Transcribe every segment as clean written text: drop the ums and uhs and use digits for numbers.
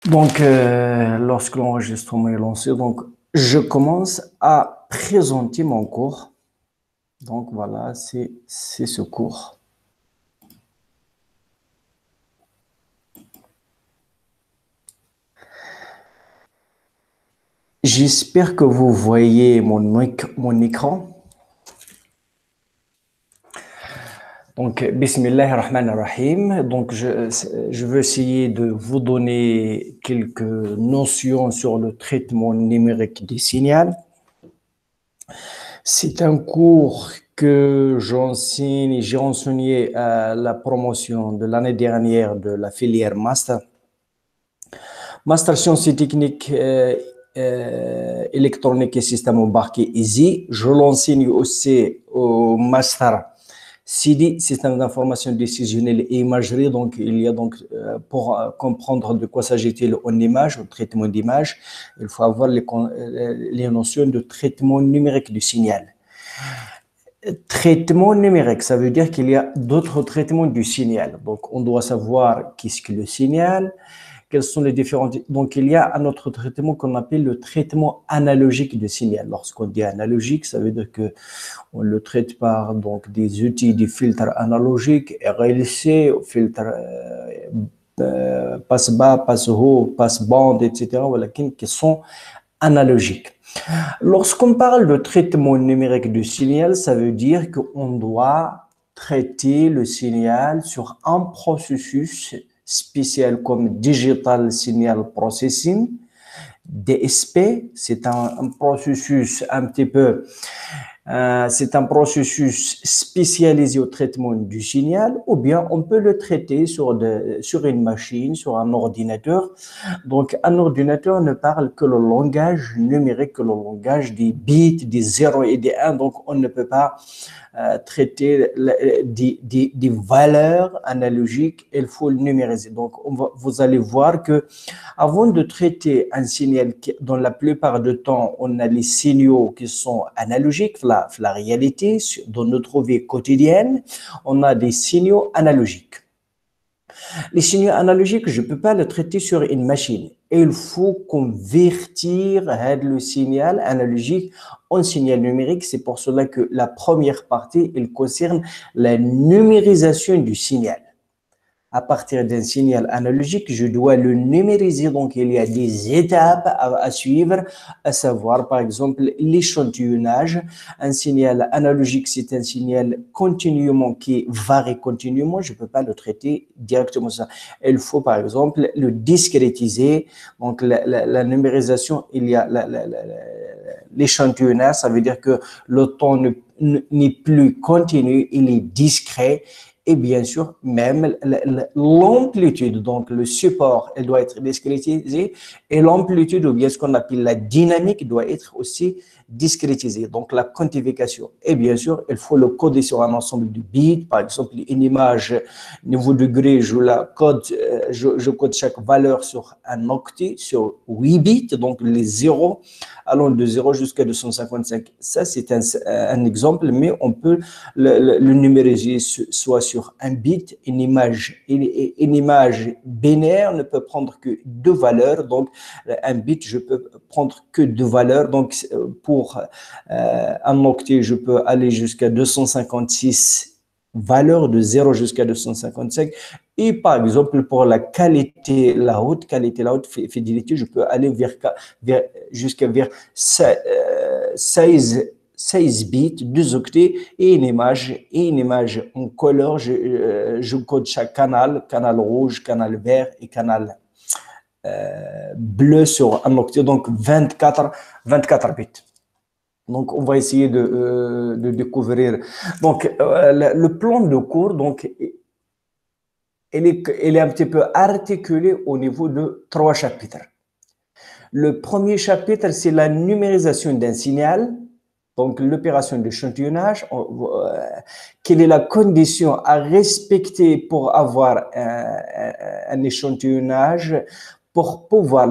Donc, lorsque l'enregistrement est lancé, donc je commence à présenter mon cours. Donc voilà, c'est ce cours. J'espère que vous voyez mon écran. Donc, Bismillah ar-Rahman ar-Rahim. Donc, je veux essayer de vous donner quelques notions sur le traitement numérique des signaux. C'est un cours que j'enseigne et j'ai enseigné à la promotion de l'année dernière de la filière Master. Master Sciences et Techniques électroniques et systèmes embarqués EASY. Je l'enseigne aussi au Master CD, Système d'information décisionnelle et imagerie. Donc, il y a donc, pour comprendre de quoi s'agit-il en image, au traitement d'image, il faut avoir les notions de traitement numérique du signal. Traitement numérique, ça veut dire qu'il y a d'autres traitements du signal. Donc, on doit savoir qu'est-ce que le signal, quels sont les différents. Donc, il y a un autre traitement qu'on appelle le traitement analogique du signal. Lorsqu'on dit analogique, ça veut dire que on le traite par donc des outils, des filtres analogiques, RLC, filtres passe-bas, passe-haut, passe-bande, etc. Voilà, qui sont analogiques. Lorsqu'on parle de traitement numérique du signal, ça veut dire qu'on doit traiter le signal sur un processus spécial comme Digital Signal Processing, DSP. C'est un processus un petit peu, c'est un processus spécialisé au traitement du signal, ou bien on peut le traiter sur une machine, sur un ordinateur. Donc, un ordinateur ne parle que le langage numérique, que le langage des bits, des 0 et des 1. Donc, on ne peut pas traiter des valeurs analogiques, il faut le numériser. Donc, vous allez voir que avant de traiter un signal, dans la plupart du temps, on a les signaux qui sont analogiques, la réalité, dans notre vie quotidienne, on a des signaux analogiques. Les signaux analogiques, je ne peux pas le traiter sur une machine. Et il faut convertir le signal analogique en signal numérique. C'est pour cela que la première partie, elle concerne la numérisation du signal. À partir d'un signal analogique, je dois le numériser. Donc, il y a des étapes à suivre, à savoir, par exemple, l'échantillonnage. Un signal analogique, c'est un signal continuellement qui varie continuellement. Je ne peux pas le traiter directement ça. Il faut, par exemple, le discrétiser. Donc, la numérisation, il y a l'échantillonnage. Ça veut dire que le temps n'est plus continu, il est discret. Et bien sûr, même l'amplitude, donc le support, elle doit être discrétisée, et l'amplitude, ou bien ce qu'on appelle la dynamique, doit être aussi discrétisée, donc la quantification. Et bien sûr, il faut le coder sur un ensemble de bits. Par exemple, une image niveau degré, je code chaque valeur sur un octet, sur 8 bits, donc les zéros, allant de 0 jusqu'à 255. Ça, c'est un exemple, mais on peut le numériser soit sur un bit, une image binaire ne peut prendre que 2 valeurs. Donc, un bit, je peux prendre que 2 valeurs. Donc, pour un octet, je peux aller jusqu'à 256 valeurs de 0 jusqu'à 255. Et par exemple, pour la qualité, la haute qualité, la haute fidélité, je peux aller jusqu'à 16 bits, 2 octets et une image en couleur. Je code chaque canal rouge, canal vert et canal bleu sur un octet, donc 24 bits. Donc, on va essayer de découvrir. Donc, le plan de cours, donc, il est un petit peu articulé au niveau de 3 chapitres. Le premier chapitre, c'est la numérisation d'un signal, donc l'opération d'échantillonnage. Quelle est la condition à respecter pour avoir un échantillonnage, pour pouvoir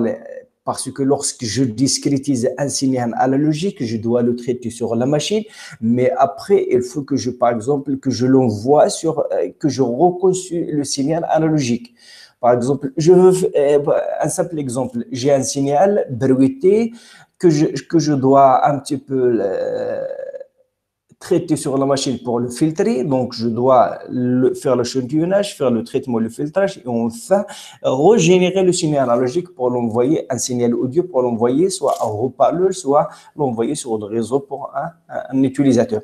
parce que lorsque je discrétise un signal analogique, je dois le traiter sur la machine, mais après, il faut que par exemple, que je l'envoie que je reconstruis le signal analogique. Par exemple, un simple exemple, j'ai un signal bruité que je dois un petit peu traiter sur la machine pour le filtrer. Donc, je dois faire l'échantillonnage, faire le traitement, le filtrage et enfin régénérer le signal analogique pour l'envoyer, un signal audio pour l'envoyer soit à haut-parleur, soit l'envoyer sur le réseau pour un utilisateur.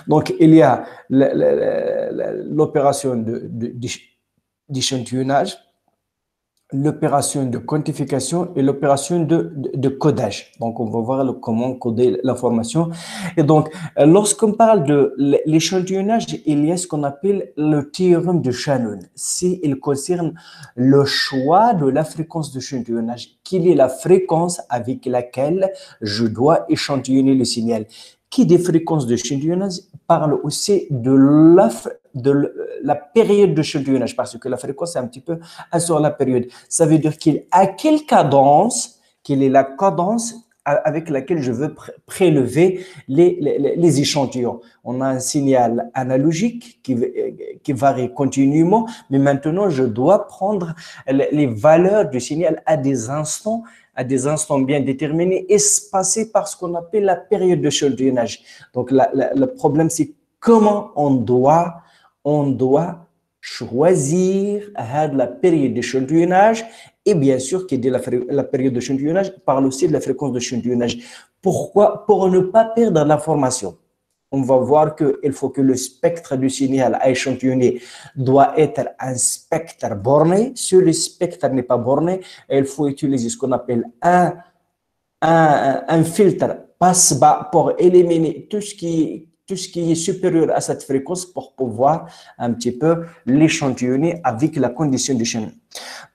Donc, il y a l'opération d'échantillonnage, l'opération de quantification et l'opération de codage. Donc, on va voir comment coder l'information. Et donc, lorsqu'on parle de l'échantillonnage, il y a ce qu'on appelle le théorème de Shannon. Il concerne le choix de la fréquence d'échantillonnage. Quelle est la fréquence avec laquelle je dois échantillonner le signal? Qui des fréquences d'échantillonnage parle aussi de la période d'échantillonnage, parce que la fréquence est un petit peu sur la période. Ça veut dire à quelle cadence, quelle est la cadence avec laquelle je veux prélever les échantillons. On a un signal analogique qui varie continuellement, mais maintenant, je dois prendre les valeurs du signal à des instants bien déterminés, espacés par ce qu'on appelle la période d'échantillonnage. Donc, le problème, c'est comment on doit choisir la période d'échantillonnage. Et bien sûr, qui dit la période d'échantillonnage parle aussi de la fréquence d'échantillonnage. Pourquoi? Pour ne pas perdre l'information. On va voir qu'il faut que le spectre du signal à échantillonner doit être un spectre borné. Si le spectre n'est pas borné, il faut utiliser ce qu'on appelle un filtre passe-bas pour éliminer tout ce qui est supérieur à cette fréquence pour pouvoir un petit peu l'échantillonner avec la condition du chaînon.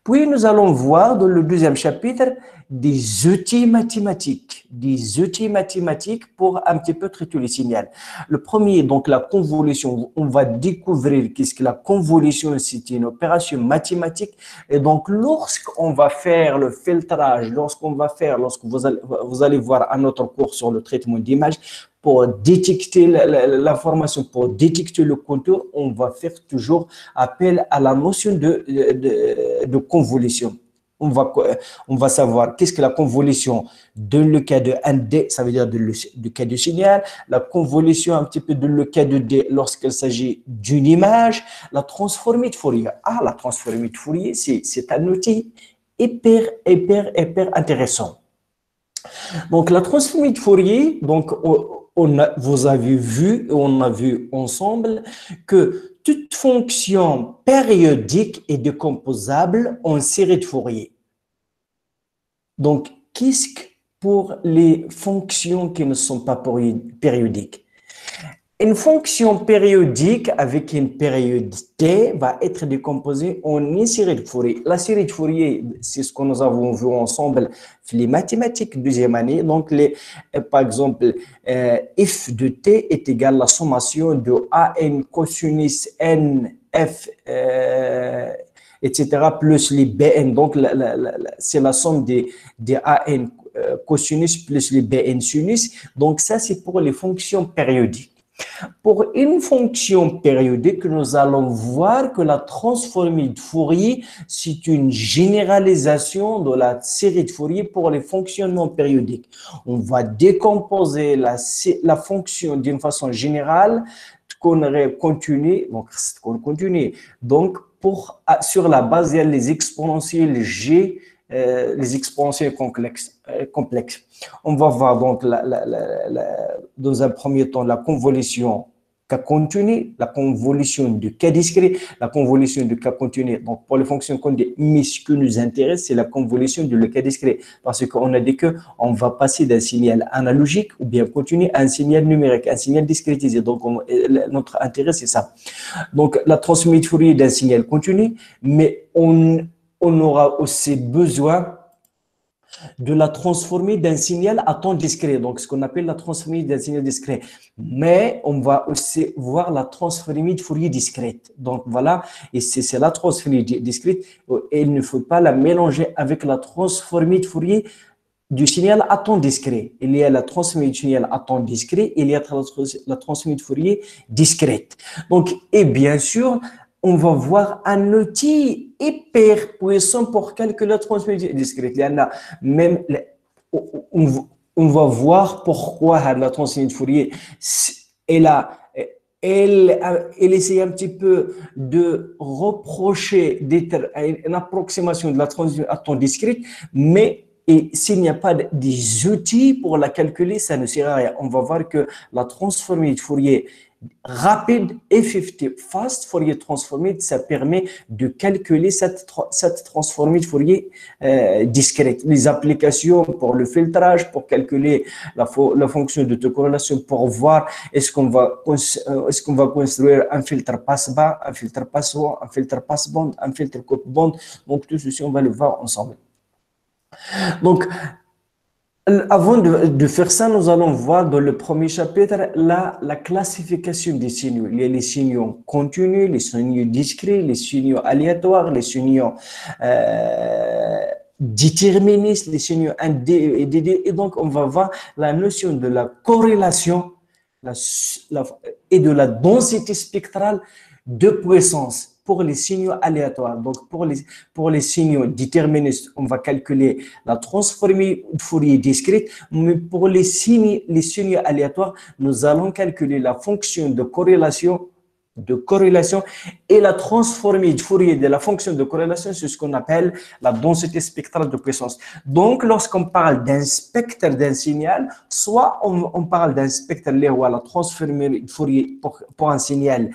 Puis, nous allons voir dans le deuxième chapitre des outils mathématiques pour un petit peu traiter le signal. Le premier, donc la convolution, on va découvrir qu'est-ce que la convolution, c'est une opération mathématique. Et donc, lorsqu'on va faire le filtrage, lorsque vous allez voir un autre cours sur le traitement d'image, pour détecter l'information, pour détecter le contour, on va faire toujours appel à la notion de convolution. On va savoir qu'est-ce que la convolution dans le cas de 1D, ça veut dire du cas du signal, la convolution un petit peu dans le cas de D lorsqu'il s'agit d'une image, la transformée de Fourier. La transformée de Fourier, c'est un outil hyper intéressant. Donc, la transformée de Fourier, donc, vous avez vu, on a vu ensemble que toute fonction périodique est décomposable en série de Fourier. Donc, qu'est-ce que pour les fonctions qui ne sont pas périodiques? Une fonction périodique avec une période t va être décomposée en une série de Fourier. La série de Fourier, c'est ce que nous avons vu ensemble les mathématiques deuxième année. Donc, par exemple, f de t est égal à la sommation de an cosinus n f, etc., plus les bn. Donc, c'est la somme des an cosinus plus les bn sinus. Donc, ça, c'est pour les fonctions périodiques. Pour une fonction périodique, nous allons voir que la transformée de Fourier, c'est une généralisation de la série de Fourier pour les fonctions non périodiques. On va décomposer la fonction d'une façon générale qu'on aurait continue. Donc, sur la base, il y a les exponentielles G, les exponentielles complexes. On va voir donc dans un premier temps la convolution cas continu, la convolution de cas discret, la convolution de cas continu. Donc pour les fonctions continue, mais ce qui nous intéresse, c'est la convolution de le cas discret, parce qu'on a dit qu'on va passer d'un signal analogique ou bien continu à un signal numérique, un signal discrétisé. Donc notre intérêt, c'est ça. Donc la transmission de Fourier d'un signal continu, mais on aura aussi besoin de la transformer d'un signal à temps discret, donc ce qu'on appelle la transformée d'un signal discret. Mais on va aussi voir la transformée de Fourier discrète. Donc voilà, et c'est la transformée discrète, et il ne faut pas la mélanger avec la transformée de Fourier du signal à temps discret. Il y a la transformée du signal à temps discret, il y a la transformée de Fourier discrète. Donc, et bien sûr, on va voir un outil hyper puissant pour calculer la transmission discrète. Il y en a même, on va voir pourquoi la transmission de Fourier, elle a, elle essaie un petit peu de reprocher une approximation de la transmission à temps discrète, mais et s'il n'y a pas des outils pour la calculer, ça ne sert à rien. On va voir que la transformée de Fourier rapide, effective, fast Fourier transformé, ça permet de calculer cette transformée de Fourier discrète. Les applications pour le filtrage, pour calculer la fonction de corrélation, pour voir est-ce qu'on va construire un filtre passe-bas, un filtre passe-haut, un filtre passe-bande, un filtre coupe-bande. Donc tout ceci, on va le voir ensemble. Donc, avant de faire ça, nous allons voir dans le premier chapitre la classification des signaux. Il y a les signaux continus, les signaux discrets, les signaux aléatoires, les signaux déterministes, les signaux indéterminés. Et donc, on va voir la notion de la corrélation et de la densité spectrale de puissance pour les signaux aléatoires. Donc, pour les signaux déterministes, on va calculer la transformée de Fourier discrète, mais pour les signaux aléatoires, nous allons calculer la fonction de corrélation et la transformée de Fourier de la fonction de corrélation, c'est ce qu'on appelle la densité spectrale de puissance. Donc, lorsqu'on parle d'un spectre d'un signal, soit on parle d'un spectre où la transformée de Fourier pour un signal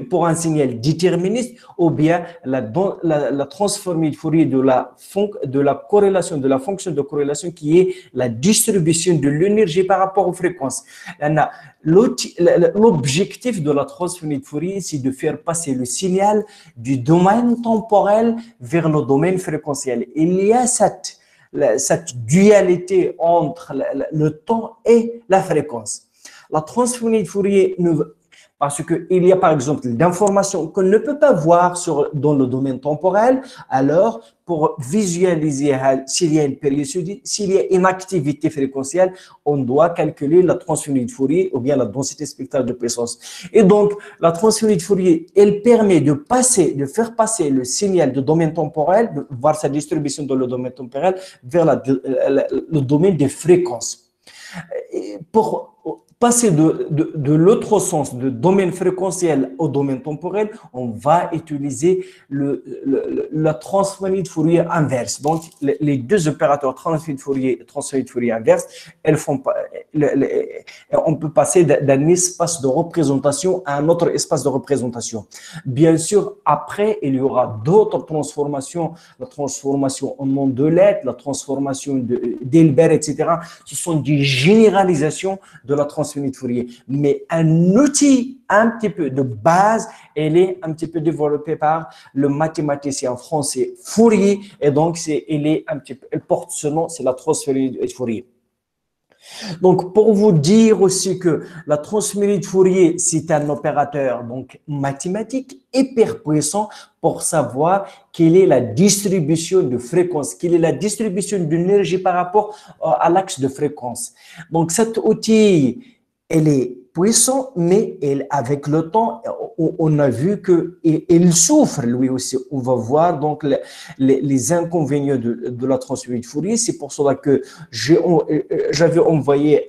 pour un signal déterministe, ou bien la transformée de Fourier de la corrélation, de la fonction de corrélation qui est la distribution de l'énergie par rapport aux fréquences. L'objectif de la transformée de Fourier, c'est de faire passer le signal du domaine temporel vers le domaine fréquentiel. Il y a cette dualité entre le temps et la fréquence. La transformée de Fourier parce qu'il y a par exemple d'informations qu'on ne peut pas voir dans le domaine temporel, alors pour visualiser s'il y a une périodicité, s'il y a une activité fréquentielle, on doit calculer la transformée de Fourier ou bien la densité spectrale de puissance. Et donc, la transformée de Fourier, elle permet de faire passer le signal du domaine temporel, de voir sa distribution dans le domaine temporel, vers le domaine des fréquences. Et pour passer de l'autre sens, de domaine fréquentiel au domaine temporel, on va utiliser la transformée de Fourier inverse. Donc, les deux opérateurs transformée de Fourier et transformée de Fourier inverse, on peut passer d'un espace de représentation à un autre espace de représentation. Bien sûr, après, il y aura d'autres transformations, la transformation en nom de lettres, la transformation d'Hilbert, etc. Ce sont des généralisations de la transformée de Fourier. Mais un outil un petit peu de base, elle est un petit peu développée par le mathématicien français Fourier, et donc elle porte ce nom, c'est la transformée de Fourier. Donc, pour vous dire aussi que la transformée de Fourier, c'est un opérateur donc mathématique hyper puissant pour savoir quelle est la distribution de fréquence, quelle est la distribution d'énergie par rapport à l'axe de fréquence. Donc, cet outil, elle est puissant, mais avec le temps, on a vu qu'il souffre lui aussi. On va voir donc les inconvénients de la transformée de Fourier. C'est pour cela que j'avais envoyé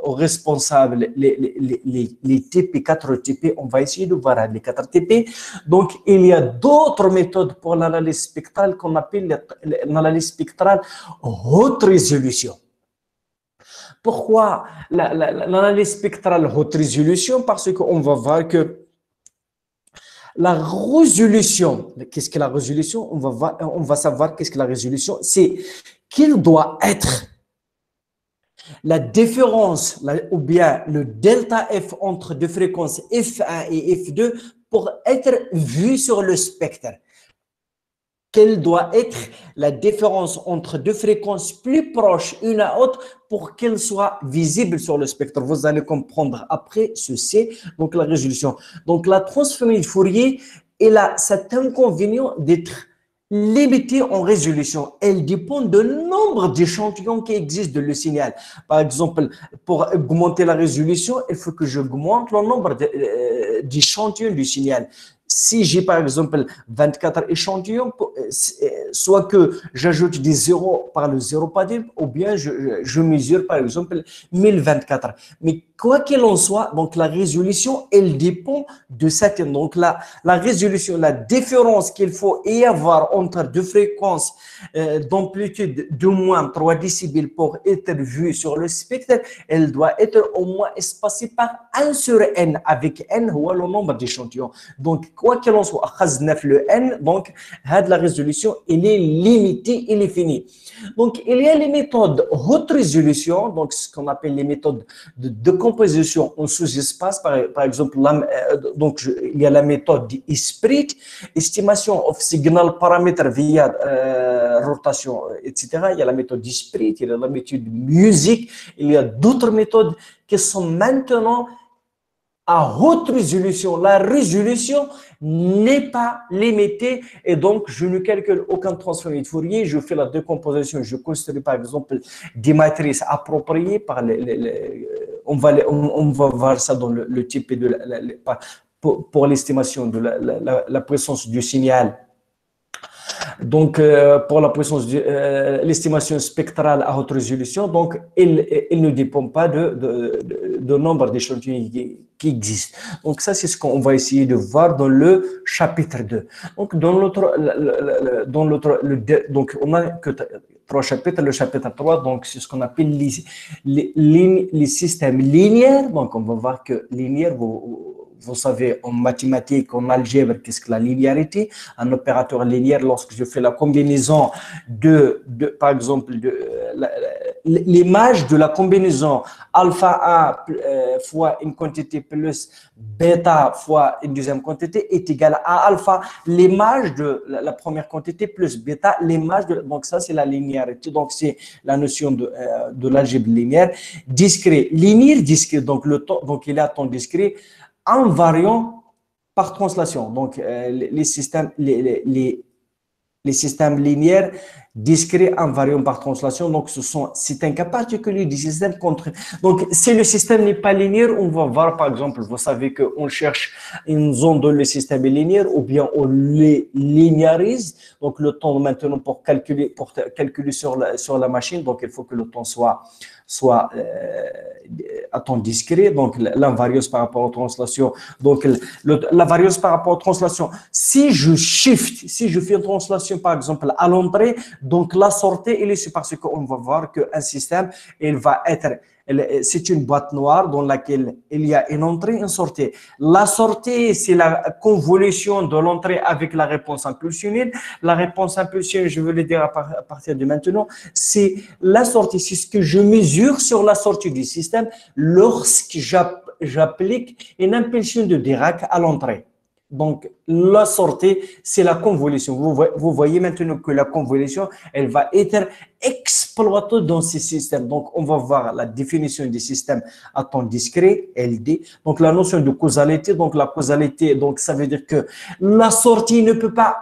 aux responsables les TP, 4 TP. On va essayer de voir les 4 TP. Donc, il y a d'autres méthodes pour l'analyse spectrale qu'on appelle l'analyse spectrale haute résolution. Pourquoi l'analyse spectrale haute résolution? Parce qu'on va voir que la résolution, qu'est-ce que la résolution? On va savoir qu'est-ce que la résolution. C'est qu'il doit être la différence ou bien le delta F entre deux fréquences F1 et F2 pour être vu sur le spectre. Quelle doit être la différence entre deux fréquences plus proches une à l'autre pour qu'elles soient visibles sur le spectre. Vous allez comprendre après ceci, donc la résolution. Donc la transformée de Fourier, elle a cet inconvénient d'être limitée en résolution. Elle dépend du nombre d'échantillons qui existent de le signal. Par exemple, pour augmenter la résolution, il faut que j'augmente le nombre d'échantillons du signal. si j'ai par exemple 24 échantillons, soit que j'ajoute des zéros par le zéro paddle, ou bien je mesure par exemple 1024. Mais quoi qu'il en soit, donc la résolution, elle dépend de cette. Donc la résolution, la différence qu'il faut y avoir entre deux fréquences d'amplitude d'au moins 3 décibels pour être vue sur le spectre, elle doit être au moins espacée par 1 sur n, avec n ou le nombre d'échantillons. Donc, quoi qu'il en soit, le n, donc, la résolution, elle est limitée, elle est finie. Donc, il y a les méthodes haute résolution, donc ce qu'on appelle les méthodes de décomposition en sous-espace, par exemple, donc, il y a la méthode d'ISPRIT, estimation of signal paramètres via rotation, etc. Il y a la méthode d'ISPRIT, il y a la méthode musique, il y a d'autres méthodes qui sont maintenant à haute résolution. La résolution n'est pas limitée et donc je ne calcule aucun transfert de Fourier. Je fais la décomposition, je construis par exemple des matrices appropriées par on va voir ça dans le type de pour l'estimation de la puissance du signal. Donc, pour la puissance l'estimation spectrale à haute résolution, donc, il ne dépend pas de nombre d'échantillons qui existent. Donc, ça, c'est ce qu'on va essayer de voir dans le chapitre 2. Donc, donc, on a que 3 chapitres. Le chapitre 3, donc, c'est ce qu'on appelle les systèmes linéaires. Donc, on va voir que linéaire, vous savez, en mathématiques, en algèbre, qu'est-ce que la linéarité? Un opérateur linéaire, lorsque je fais la combinaison par exemple, l'image de la combinaison alpha A fois une quantité plus bêta fois une deuxième quantité est égale à alpha, l'image de la première quantité plus bêta, l'image de. Donc, ça, c'est la linéarité. Donc, c'est la notion de l'algèbre linéaire. Discret, linéaire, discret. Donc, le temps, donc, il y a temps discret invariant par translation. Donc, les systèmes linéaires discrets invariants par translation. Donc, c'est un cas particulier du système contre. Donc, si le système n'est pas linéaire, on va voir, par exemple, vous savez qu'on cherche une zone dans le système est linéaire ou bien on les linéarise. Donc, le temps maintenant pour calculer sur la machine, donc il faut que le temps soit à temps discret, donc l'invariance par rapport aux translations. Donc, la variance par rapport aux translations, si je fais une translation, par exemple, à l'entrée, donc la sortie, c'est parce qu'on va voir qu'un système, c'est une boîte noire dans laquelle il y a une entrée et une sortie. La sortie, c'est la convolution de l'entrée avec la réponse impulsionnelle. La réponse impulsionnelle, je veux le dire à partir de maintenant, c'est la sortie, c'est ce que je mesure sur la sortie du système lorsque j'applique une impulsion de Dirac à l'entrée. Donc, la sortie, c'est la convolution. Vous voyez maintenant que la convolution, elle va être exploitée dans ces systèmes. Donc, on va voir la définition des systèmes à temps discret, LD. Donc, la notion de causalité. Donc, la causalité, donc, ça veut dire que la sortie ne peut pas.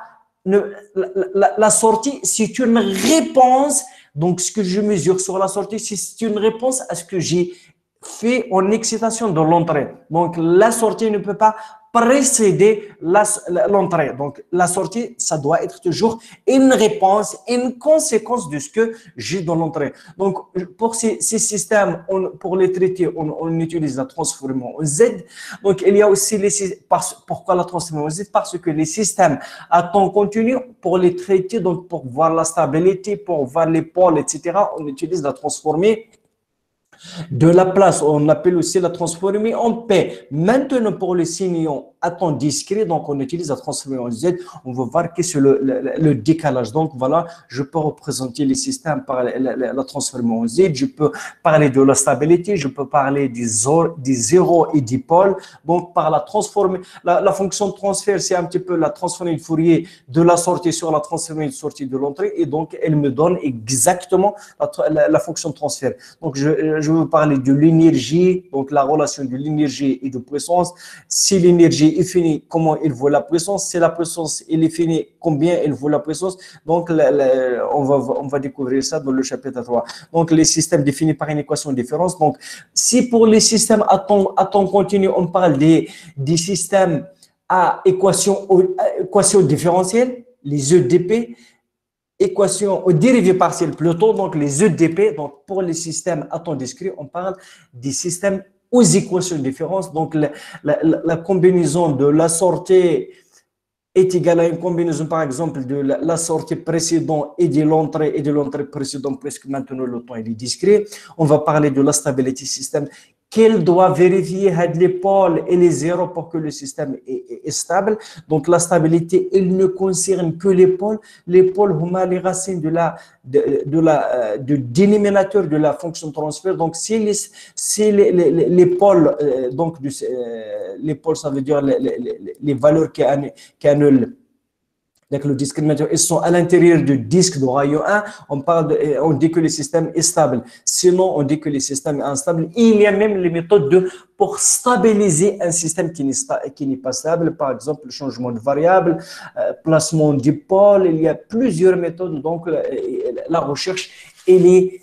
La sortie, c'est une réponse. Donc, ce que je mesure sur la sortie, c'est une réponse à ce que j'ai fait en excitation de l'entrée. Donc, la sortie ne peut pas précéder l'entrée. Donc, la sortie, ça doit être toujours une réponse, une conséquence de ce que j'ai dans l'entrée. Donc, pour ces systèmes, pour les traiter, on utilise la transformation en Z. Donc, il y a aussi pourquoi la transformation en Z? Parce que les systèmes à temps continu, pour les traiter, donc pour voir la stabilité, pour voir les pôles, etc., on utilise la transformée de la place. On appelle aussi la transformée en P. Maintenant, pour les signaux à temps discret, donc on utilise la transformée en Z. On va voir qu'est-ce que le décalage. Donc voilà, je peux représenter les systèmes par la transformée en Z. Je peux parler de la stabilité, je peux parler des zéros et des pôles. Donc par la transformée, la fonction de transfert, c'est un petit peu la transformée de Fourier de la sortie sur la transformée de sortie de l'entrée. Et donc, elle me donne exactement la fonction de transfert. Donc, je veux parler de l'énergie, donc la relation de l'énergie et de puissance. Si l'énergie est finie, comment il vaut la puissance? Si la puissance elle est finie, combien elle vaut la puissance? Donc, on va découvrir ça dans le chapitre 3. Donc, les systèmes définis par une équation de différence. Donc, si pour les systèmes à temps continu, on parle des systèmes à équation différentielle, les EDP, équation aux dérivées partielles plutôt, donc les EDP. Donc pour les systèmes à temps discret, on parle des systèmes aux équations de différence. Donc la combinaison de la sortie est égale à une combinaison, par exemple, de la sortie précédente et de l'entrée précédente, puisque maintenant le temps est discret. On va parler de la stabilité système, qu'elle doit vérifier les pôles et les zéros pour que le système est stable. Donc, la stabilité, elle ne concerne que les pôles. Les pôles, les racines du dénominateur de la fonction transfert. Donc, si les pôles, les pôles, ça veut dire les valeurs qui annulent. Donc, le discriminateur, ils sont à l'intérieur du disque de rayon 1. On dit que le système est stable. Sinon, on dit que le système est instable. Il y a même les méthodes pour stabiliser un système qui n'est pas stable. Par exemple, le changement de variable, placement du pôle. Il y a plusieurs méthodes. Donc, la recherche, elle est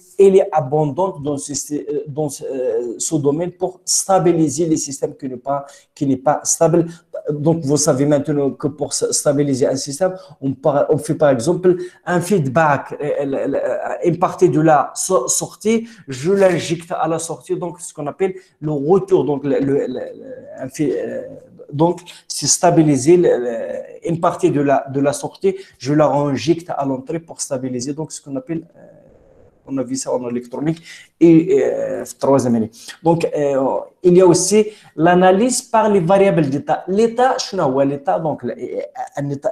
abondante dans ce domaine pour stabiliser les systèmes qui n'est pas stable. Donc, vous savez maintenant que pour stabiliser un système, on fait par exemple un feedback, une partie de la sortie, je l'injecte à la sortie, donc ce qu'on appelle le retour. Donc, c'est stabiliser une partie de la sortie, je la réinjecte à l'entrée pour stabiliser, donc ce qu'on appelle on a vu ça en électronique et troisième année. Donc, il y a aussi l'analyse par les variables d'état. L'état, donc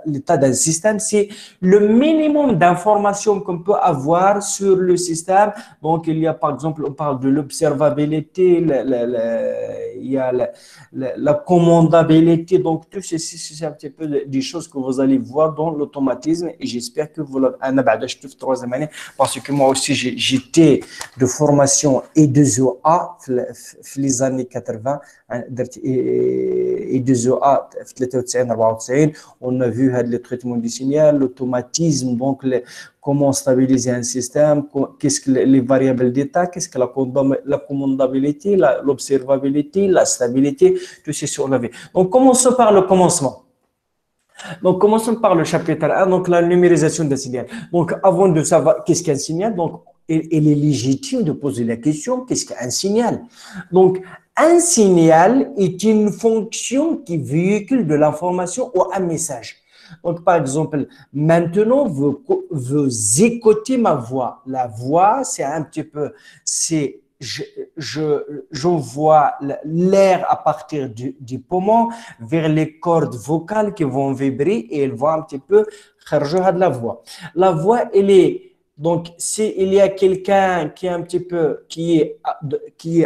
l'état d'un système, c'est le minimum d'informations qu'on peut avoir sur le système. Donc, il y a par exemple, on parle de l'observabilité, il y a la commandabilité. Donc, tout ceci, c'est un petit peu des choses que vous allez voir dans l'automatisme et j'espère que vous l'avez troisième année parce que moi aussi, j'étais de formation E2EA les années 80 E2EA في 93 94 on a vu le traitement du signal, l'automatisme, donc comment stabiliser un système, qu'est-ce que les variables d'état, qu'est-ce que la commandabilité, l'observabilité, la stabilité, tout ceci on l'a vu. Donc commençons par le commencement. Donc, commençons par le chapitre 1, donc la numérisation d'un signal. Donc, avant de savoir qu'est-ce qu'un signal, donc, il est légitime de poser la question, qu'est-ce qu'un signal? Donc, un signal est une fonction qui véhicule de l'information ou un message. Donc, par exemple, maintenant, vous écoutez ma voix. La voix, c'est un petit peu, c'est j'envoie l'air à partir du poumon vers les cordes vocales qui vont vibrer et elles vont un petit peu charger de la voix. La voix, elle est, donc, s'il y a quelqu'un qui est un petit peu, qui est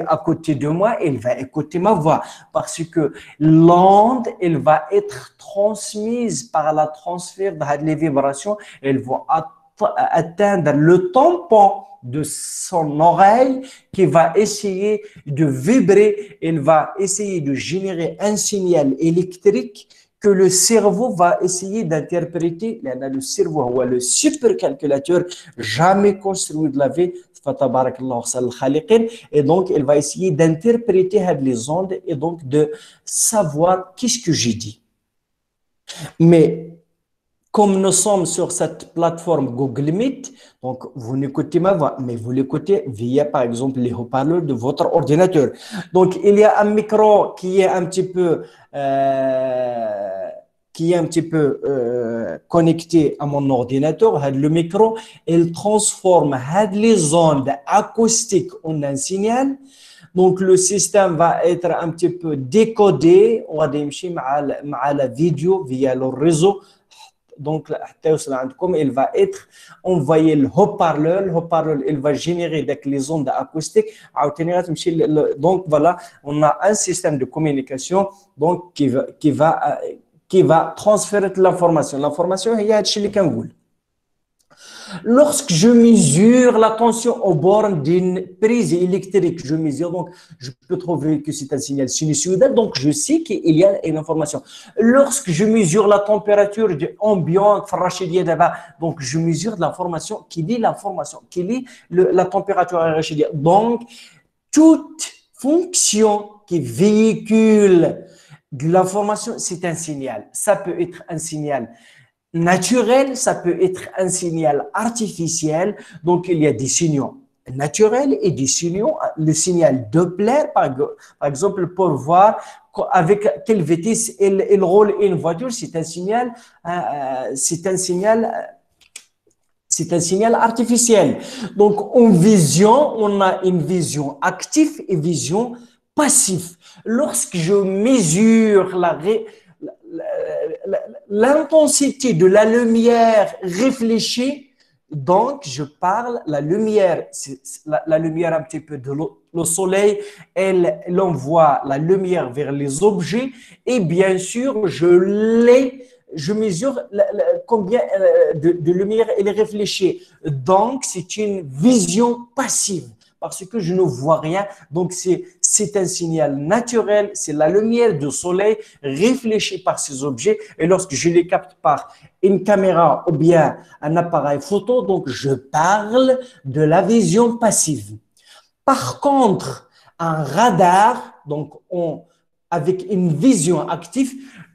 à côté de moi, il va écouter ma voix parce que l'onde, elle va être transmise par la transfert des vibrations, elles vont atteindre le tampon de son oreille qui va essayer de vibrer, elle va essayer de générer un signal électrique que le cerveau va essayer d'interpréter. Le cerveau est le supercalculateur jamais construit de la vie. Et donc, elle va essayer d'interpréter les ondes et donc de savoir qu'est-ce que j'ai dit. Mais comme nous sommes sur cette plateforme Google Meet, donc vous n'écoutez ma voix, mais vous l'écoutez via, par exemple, les haut-parleurs de votre ordinateur. Donc, il y a un micro qui est un petit peu, connecté à mon ordinateur. Le micro, il transforme les ondes acoustiques en un signal. Donc, le système va être un petit peu décodé. On va démarrer avec la vidéo via le réseau. Donc, il va être envoyé le haut-parleur. Le haut-parleur, il va générer les ondes acoustiques. Donc, voilà, on a un système de communication donc, qui va transférer l'information. L'information, il y a chez les Kangoul. Lorsque je mesure la tension au bornes d'une prise électrique, je mesure, donc je peux trouver que c'est un signal sinusoïdal, donc je sais qu'il y a une information. Lorsque je mesure la température ambiante, donc je mesure l'information, quelle est l'information, quelle est la température donc toute fonction qui véhicule de l'information, c'est un signal. Ça peut être un signal naturel, ça peut être un signal artificiel. Donc, il y a des signaux naturels et des signaux, le signal Doppler, par exemple, pour voir avec quelle vitesse il roule une voiture, c'est un signal c'est un signal artificiel. Donc, en vision, on a une vision active et vision passive. Lorsque je mesure l'intensité de la lumière réfléchie, donc je parle la lumière, la lumière un petit peu de le soleil, elle envoie la lumière vers les objets et bien sûr, je mesure combien de lumière elle est réfléchie. Donc, c'est une vision passive parce que je ne vois rien. Donc, c'est un signal naturel, c'est la lumière du soleil réfléchie par ces objets. Et lorsque je les capte par une caméra ou bien un appareil photo, donc je parle de la vision passive. Par contre, un radar, donc avec une vision active,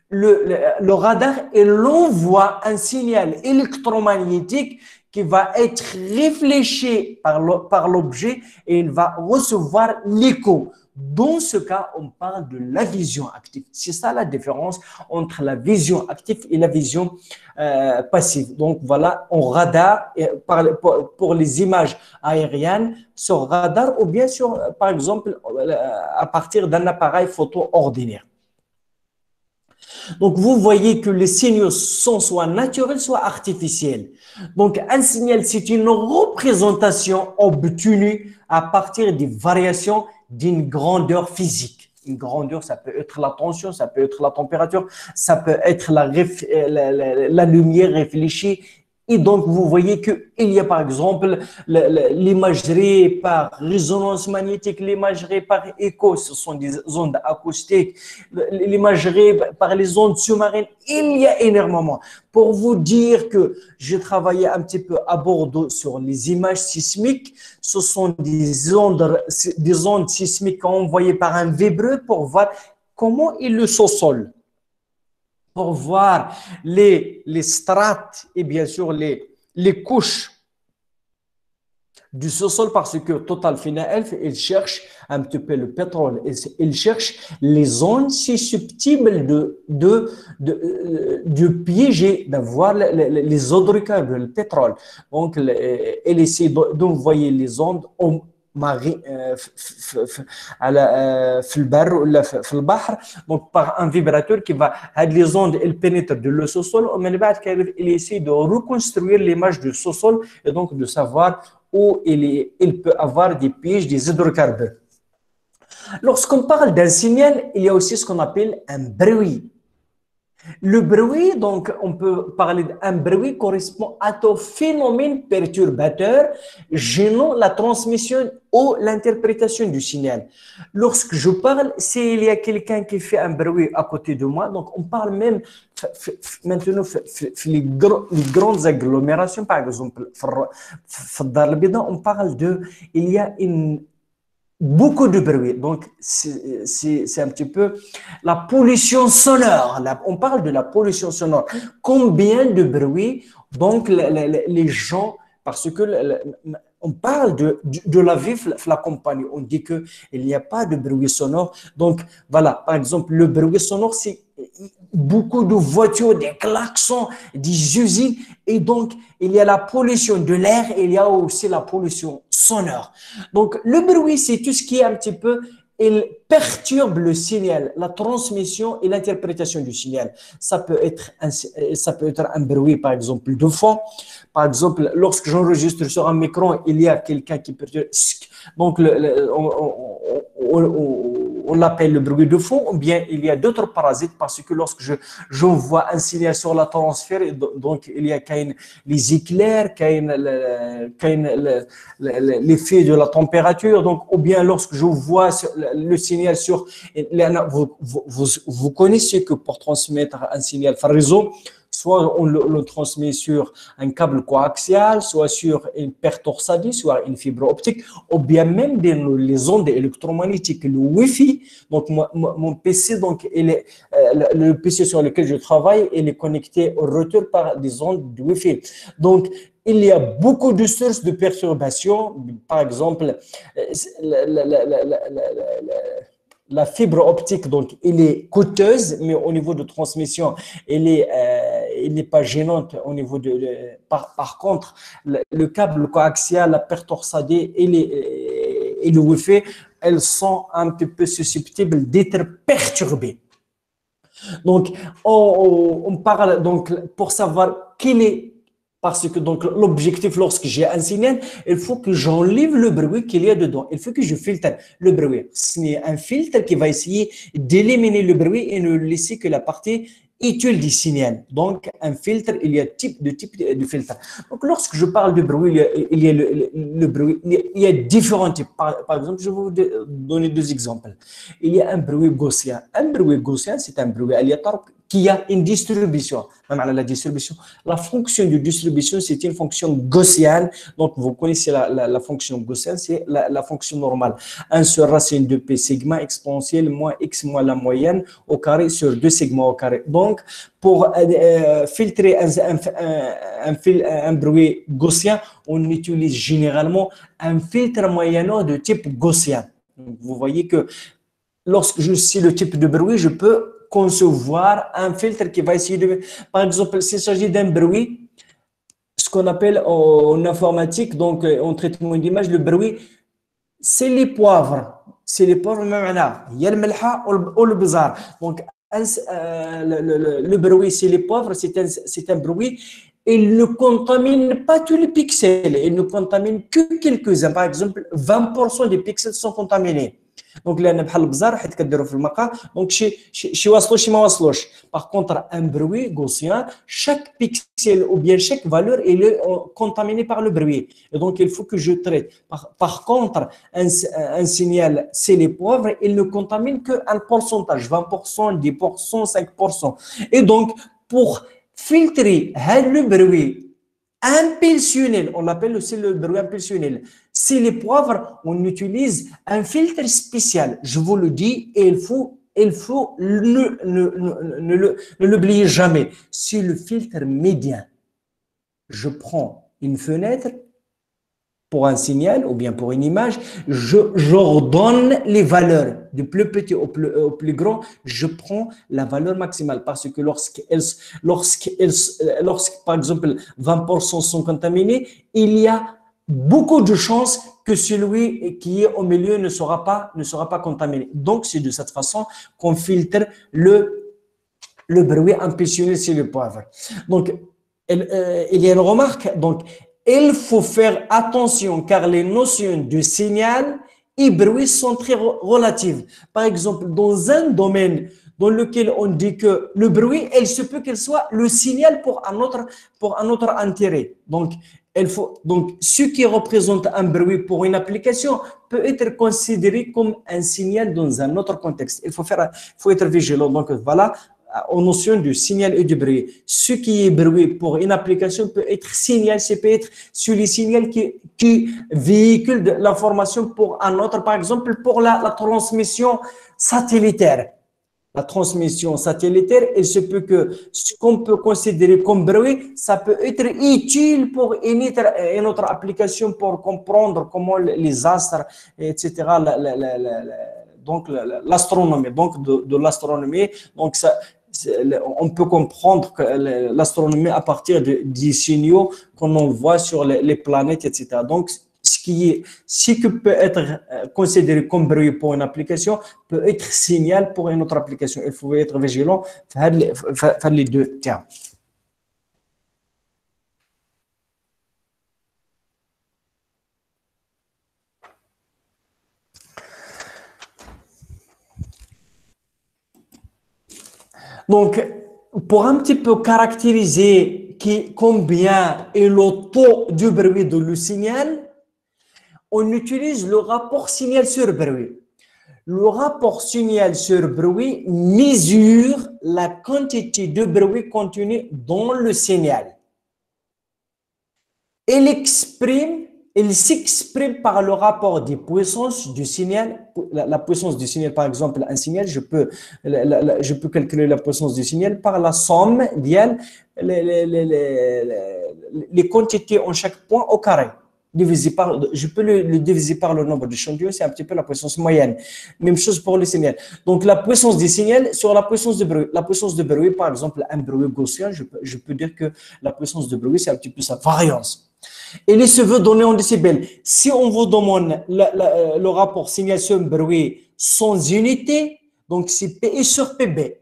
le radar, il envoie un signal électromagnétique qui va être réfléchi par l'objet et il va recevoir l'écho. Dans ce cas, on parle de la vision active. C'est ça la différence entre la vision active et la vision passive. Donc voilà, on radar pour les images aériennes sur radar ou bien sur, par exemple, à partir d'un appareil photo ordinaire. Donc, vous voyez que les signaux sont soit naturels, soit artificiels. Donc, un signal, c'est une représentation obtenue à partir des variations d'une grandeur physique. Une grandeur, ça peut être la tension, ça peut être la température, ça peut être la lumière réfléchie. Et donc, vous voyez qu'il y a par exemple l'imagerie par résonance magnétique, l'imagerie par écho, ce sont des ondes acoustiques, l'imagerie par les ondes sous-marines, il y a énormément. Pour vous dire que j'ai travaillé un petit peu à Bordeaux sur les images sismiques, ce sont des ondes sismiques envoyées par un vibreur pour voir comment est le sous-sol, pour voir les strates et bien sûr les couches du sous-sol parce que Total Final, il cherche un petit peu le pétrole, il cherche les zones susceptibles de piéger, d'avoir les hydrocarbures, le pétrole. Donc, il essaie d'envoyer les ondes في البر ولا في البحر donc par un vibrateur qui va les ondes elles pénètrent de le sous-sol ومن بعد il essaie de reconstruire l'image du sous-sol et donc de savoir où il peut avoir des pièges, des hydrocarbures. Lorsqu'on parle d'un signal, il y a aussi ce qu'on appelle un bruit. Le bruit, donc, on peut parler d'un bruit correspond à un phénomène perturbateur gênant la transmission ou l'interprétation du signal. Lorsque je parle, s'il y a quelqu'un qui fait un bruit à côté de moi, donc on parle même maintenant les grandes agglomérations, par exemple, on parle il y a beaucoup de bruit. Donc, c'est un petit peu la pollution sonore. On parle de la pollution sonore. Combien de bruit, donc, les gens, parce que on parle de la vie, la compagnie. On dit qu'il n'y a pas de bruit sonore. Donc, voilà, par exemple, le bruit sonore, c'est beaucoup de voitures, des klaxons, des usines. Et donc, il y a la pollution de l'air et il y a aussi la pollution sonore. Donc, le bruit, c'est tout ce qui est un petit peu, il perturbe le signal, la transmission et l'interprétation du signal. Ça peut être un bruit, par exemple, de fond. Par exemple, lorsque j'enregistre sur un micro, il y a quelqu'un qui perturbe. Donc, on l'appelle le bruit de fond, ou bien il y a d'autres parasites parce que lorsque j'envoie un signal sur la transfert, donc il y a les éclairs, l'effet de la température, donc, ou bien lorsque je vois le signal vous connaissez que pour transmettre un signal par réseau, soit on le transmet sur un câble coaxial, soit sur une paire torsade, soit une fibre optique, ou bien même les ondes électromagnétiques, le Wi-Fi. Donc, mon PC, donc, le PC sur lequel je travaille, il est connecté au routeur par des ondes de Wi-Fi. Donc, il y a beaucoup de sources de perturbations. Par exemple, la fibre optique, donc, elle est coûteuse, mais au niveau de transmission, elle n'est pas gênante au niveau par contre, le câble coaxial, la paire torsadée et le Wi-Fi, elles sont un petit peu susceptibles d'être perturbées. Donc, on parle, donc, pour savoir quel est, parce que donc l'objectif, lorsque j'ai un signal, il faut que j'enlève le bruit qu'il y a dedans. Il faut que je filtre le bruit. C'est un filtre qui va essayer d'éliminer le bruit et ne laisser que la partie utile du signal. Donc, un filtre, il y a type de filtre. Donc, lorsque je parle de bruit, il y a le bruit, il y a différents types. Par exemple, je vais vous donner deux exemples. Il y a un bruit gaussien. Un bruit gaussien, c'est un bruit aléatoire qui a une distribution. La distribution, la fonction de distribution, c'est une fonction gaussienne. Donc, vous connaissez la fonction gaussienne, c'est la fonction normale. 1 sur racine de P sigma exponentielle moins x moins la moyenne au carré sur 2 sigma au carré. Donc, pour filtrer un bruit gaussien, on utilise généralement un filtre moyennant de type gaussien. Donc, vous voyez que lorsque je sais le type de bruit, je peux concevoir un filtre qui va essayer de… Par exemple, s'il s'agit d'un bruit, ce qu'on appelle en informatique, donc en traitement d'image, le bruit, c'est les poivres. C'est les poivres, il y a le melha ou le bizarre. Donc, le bruit, c'est les poivres, c'est un bruit. Il ne contamine pas tous les pixels, il ne contamine que quelques-uns. Par exemple, 20% des pixels sont contaminés. Donc, là, بحال البزار حيت كديروا في المقا دونك شي واصلوا شي ما واصلوش. Par contre, un bruit gaussien, chaque pixel ou bien chaque valeur est contaminée par le bruit. Et donc, il faut que je traite. Par contre, un signal, c'est les poivres, il ne contamine qu'un pourcentage, 20%, 10%, 5%. Et donc, pour filtrer le bruit impulsionnel, on l'appelle aussi le bruit impulsionnel. Si les poivres, on utilise un filtre spécial. Je vous le dis, et il faut ne l'oublier jamais. C'est le filtre médian. Je prends une fenêtre pour un signal ou bien pour une image, j'ordonne les valeurs du plus petit au plus grand, je prends la valeur maximale parce que lorsque par exemple 20% sont contaminés, il y a beaucoup de chances que celui qui est au milieu ne sera pas contaminé. Donc, c'est de cette façon qu'on filtre le bruit impulsionnel sur le poivre. Donc, il y a une remarque. Donc, il faut faire attention car les notions de signal et bruit sont très relatives. Par exemple, dans un domaine dans lequel on dit que le bruit, il se peut qu'il soit le signal pour un autre intérêt. Donc, ce qui représente un bruit pour une application peut être considéré comme un signal dans un autre contexte. Il faut être vigilant. Donc, voilà, aux notions de signal et de bruit. Ce qui est bruit pour une application peut être signal, ça peut être sur les signaux qui véhicule de l'information pour un autre, par exemple pour la transmission satellitaire. La transmission satellitaire, il se peut que ce qu'on peut considérer comme bruit, ça peut être utile pour une autre application pour comprendre comment les astres, etc., donc l'astronomie, donc de l'astronomie, donc ça, on peut comprendre l'astronomie à partir des signaux qu'on envoie sur les planètes, etc. Donc, ce qui peut être considéré comme bruit pour une application peut être signal pour une autre application. Il faut être vigilant faire les deux termes. Donc, pour un petit peu caractériser combien est le taux du bruit de le signal, on utilise le rapport signal sur bruit. Le rapport signal sur bruit mesure la quantité de bruit contenue dans le signal. Il s'exprime par le rapport des puissances du signal. La puissance du signal, par exemple, un signal, je peux calculer la puissance du signal par la somme les, les quantités en chaque point au carré. Je peux le diviser par le nombre d'échantillons, c'est un petit peu la puissance moyenne. Même chose pour le signal. Donc, la puissance du signal sur la puissance de bruit. La puissance de bruit, par exemple, un bruit gaussien, je peux dire que la puissance de bruit, c'est un petit peu sa variance. Et les cheveux donnés en décibels. Si on vous demande le rapport signal sur bruit sans unité, donc c'est PI sur PB.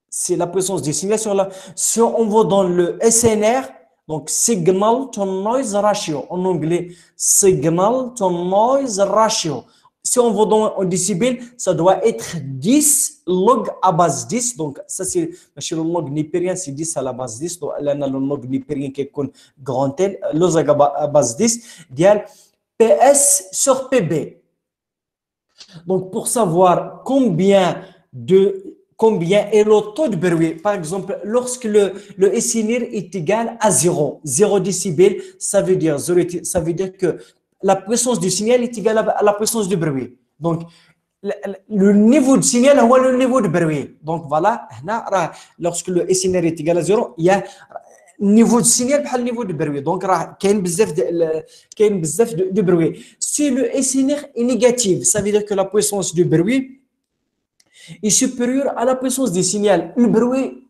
C'est la puissance du signal sur la. Si on vous donne le SNR, donc Signal to Noise Ratio, en anglais, Signal to Noise Ratio. Si on vous donne en décibels, ça doit être 10 log à base 10. Donc, ça, c'est le log nipérien, c'est 10 à la base 10. Donc, là, on a le log nipérien qui est grand L, log à base 10, dial PS sur PB. Donc, pour savoir combien est le taux de bruit. Par exemple, lorsque le SNR est égal à 0 décibels, ça veut dire que la puissance du signal est égale à la puissance du bruit. Donc, le niveau de signal est le niveau de bruit. Donc, voilà, lorsque le SNR est égal à 0, il y a niveau de signal par le niveau de bruit. Donc, il y a de bruit. Si le SNR est négatif, ça veut dire que la puissance du bruit est supérieur à la puissance du signal. Le bruit,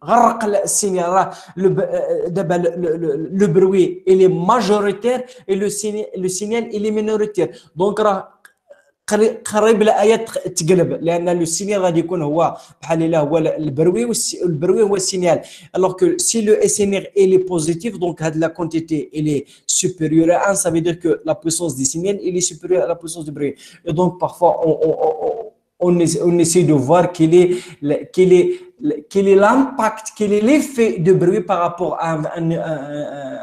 le bruit, il est majoritaire et le signal, il est minoritaire. Donc, قريب لآيات تقلب لأن le signal غادي يكون هو بحال إلا هو البروي هو السينيال. Alors que si le SNR il est positif, donc la quantité elle est supérieure à 1, ça veut dire que la puissance du signal il est supérieure à la puissance du bruit. Et donc parfois on essaie de voir quel est l'impact, quel est l'effet de bruit par rapport à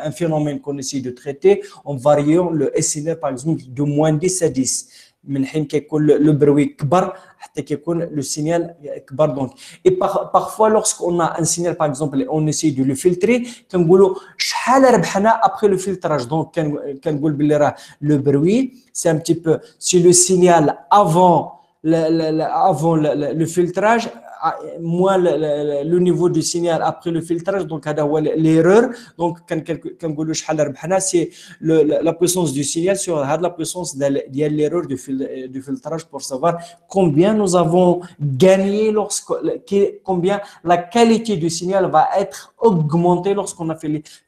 un phénomène qu'on essaie de traiter en variant le SNR par exemple de moins 10 à 10. من حين كيكون le bruit كبر حتى كيكون le signal كبر. Donc et parfois lorsqu'on a un signal par exemple on essaie de le filtrer كنقولوا شحال ربحنا après le filtrage. Donc كنقول بلي راه le bruit c'est un petit peu si le signal avant le filtrage moins le niveau du signal après le filtrage, donc l'erreur. Donc c'est la puissance du signal sur la puissance de l'erreur du filtrage pour savoir combien nous avons gagné combien la qualité du signal va être augmentée lorsqu'on a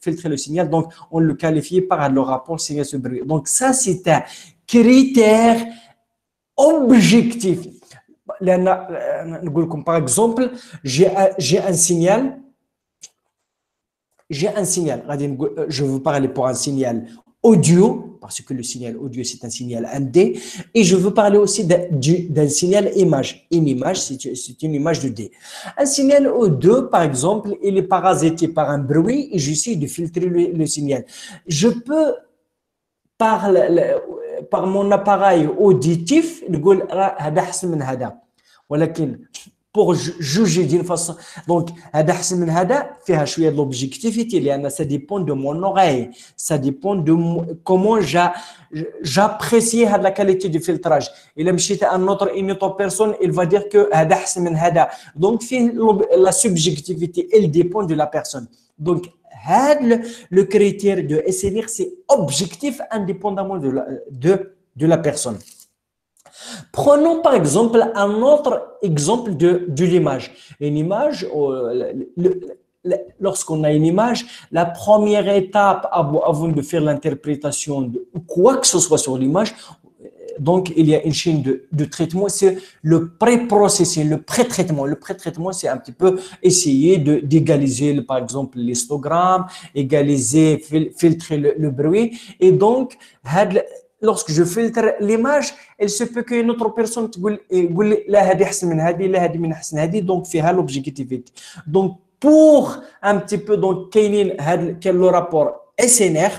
filtré le signal. Donc on le qualifie par le rapport signal sur bruit. Donc ça c'est un critère objectif. Par exemple, j'ai un signal, je veux parler pour un signal audio, parce que le signal audio c'est un signal 1D, et je veux parler aussi d'un signal image. Une image, c'est une image 2D. Un signal audio, par exemple, il est parasité par un bruit et j'essaie de filtrer le signal. Je peux, par mon appareil auditif, نقول هذا أحسن من هذا. ولكن pour juger d'une façon, donc هذا أحسن من هذا فيها شوية de l'objectivité لأن ça dépend de mon oreille, ça dépend de comment j'apprécie la qualité du filtrage. إلا مشيت à une autre personne, il va dire que هذا أحسن من هذا. Donc la subjectivité, elle dépend de la personne. Donc le critère de SNR, c'est objectif indépendamment de la personne. Prenons par exemple un autre exemple de l'image. Une image, lorsqu'on a une image, la première étape avant de faire l'interprétation de quoi que ce soit sur l'image, donc il y a une chaîne de traitement, c'est le pré-processing, le pré-traitement. Le pré-traitement, c'est un petit peu essayer d'égaliser par exemple l'histogramme, égaliser, filtrer le bruit. Et donc, lorsque je filtre l'image, il se peut qu'une autre personne تقول لا هذه أحسن من هذه لا هذه من أحسن هذه. Donc فيها l'objectivité. Donc pour un petit peu donc كاين le rapport SNR.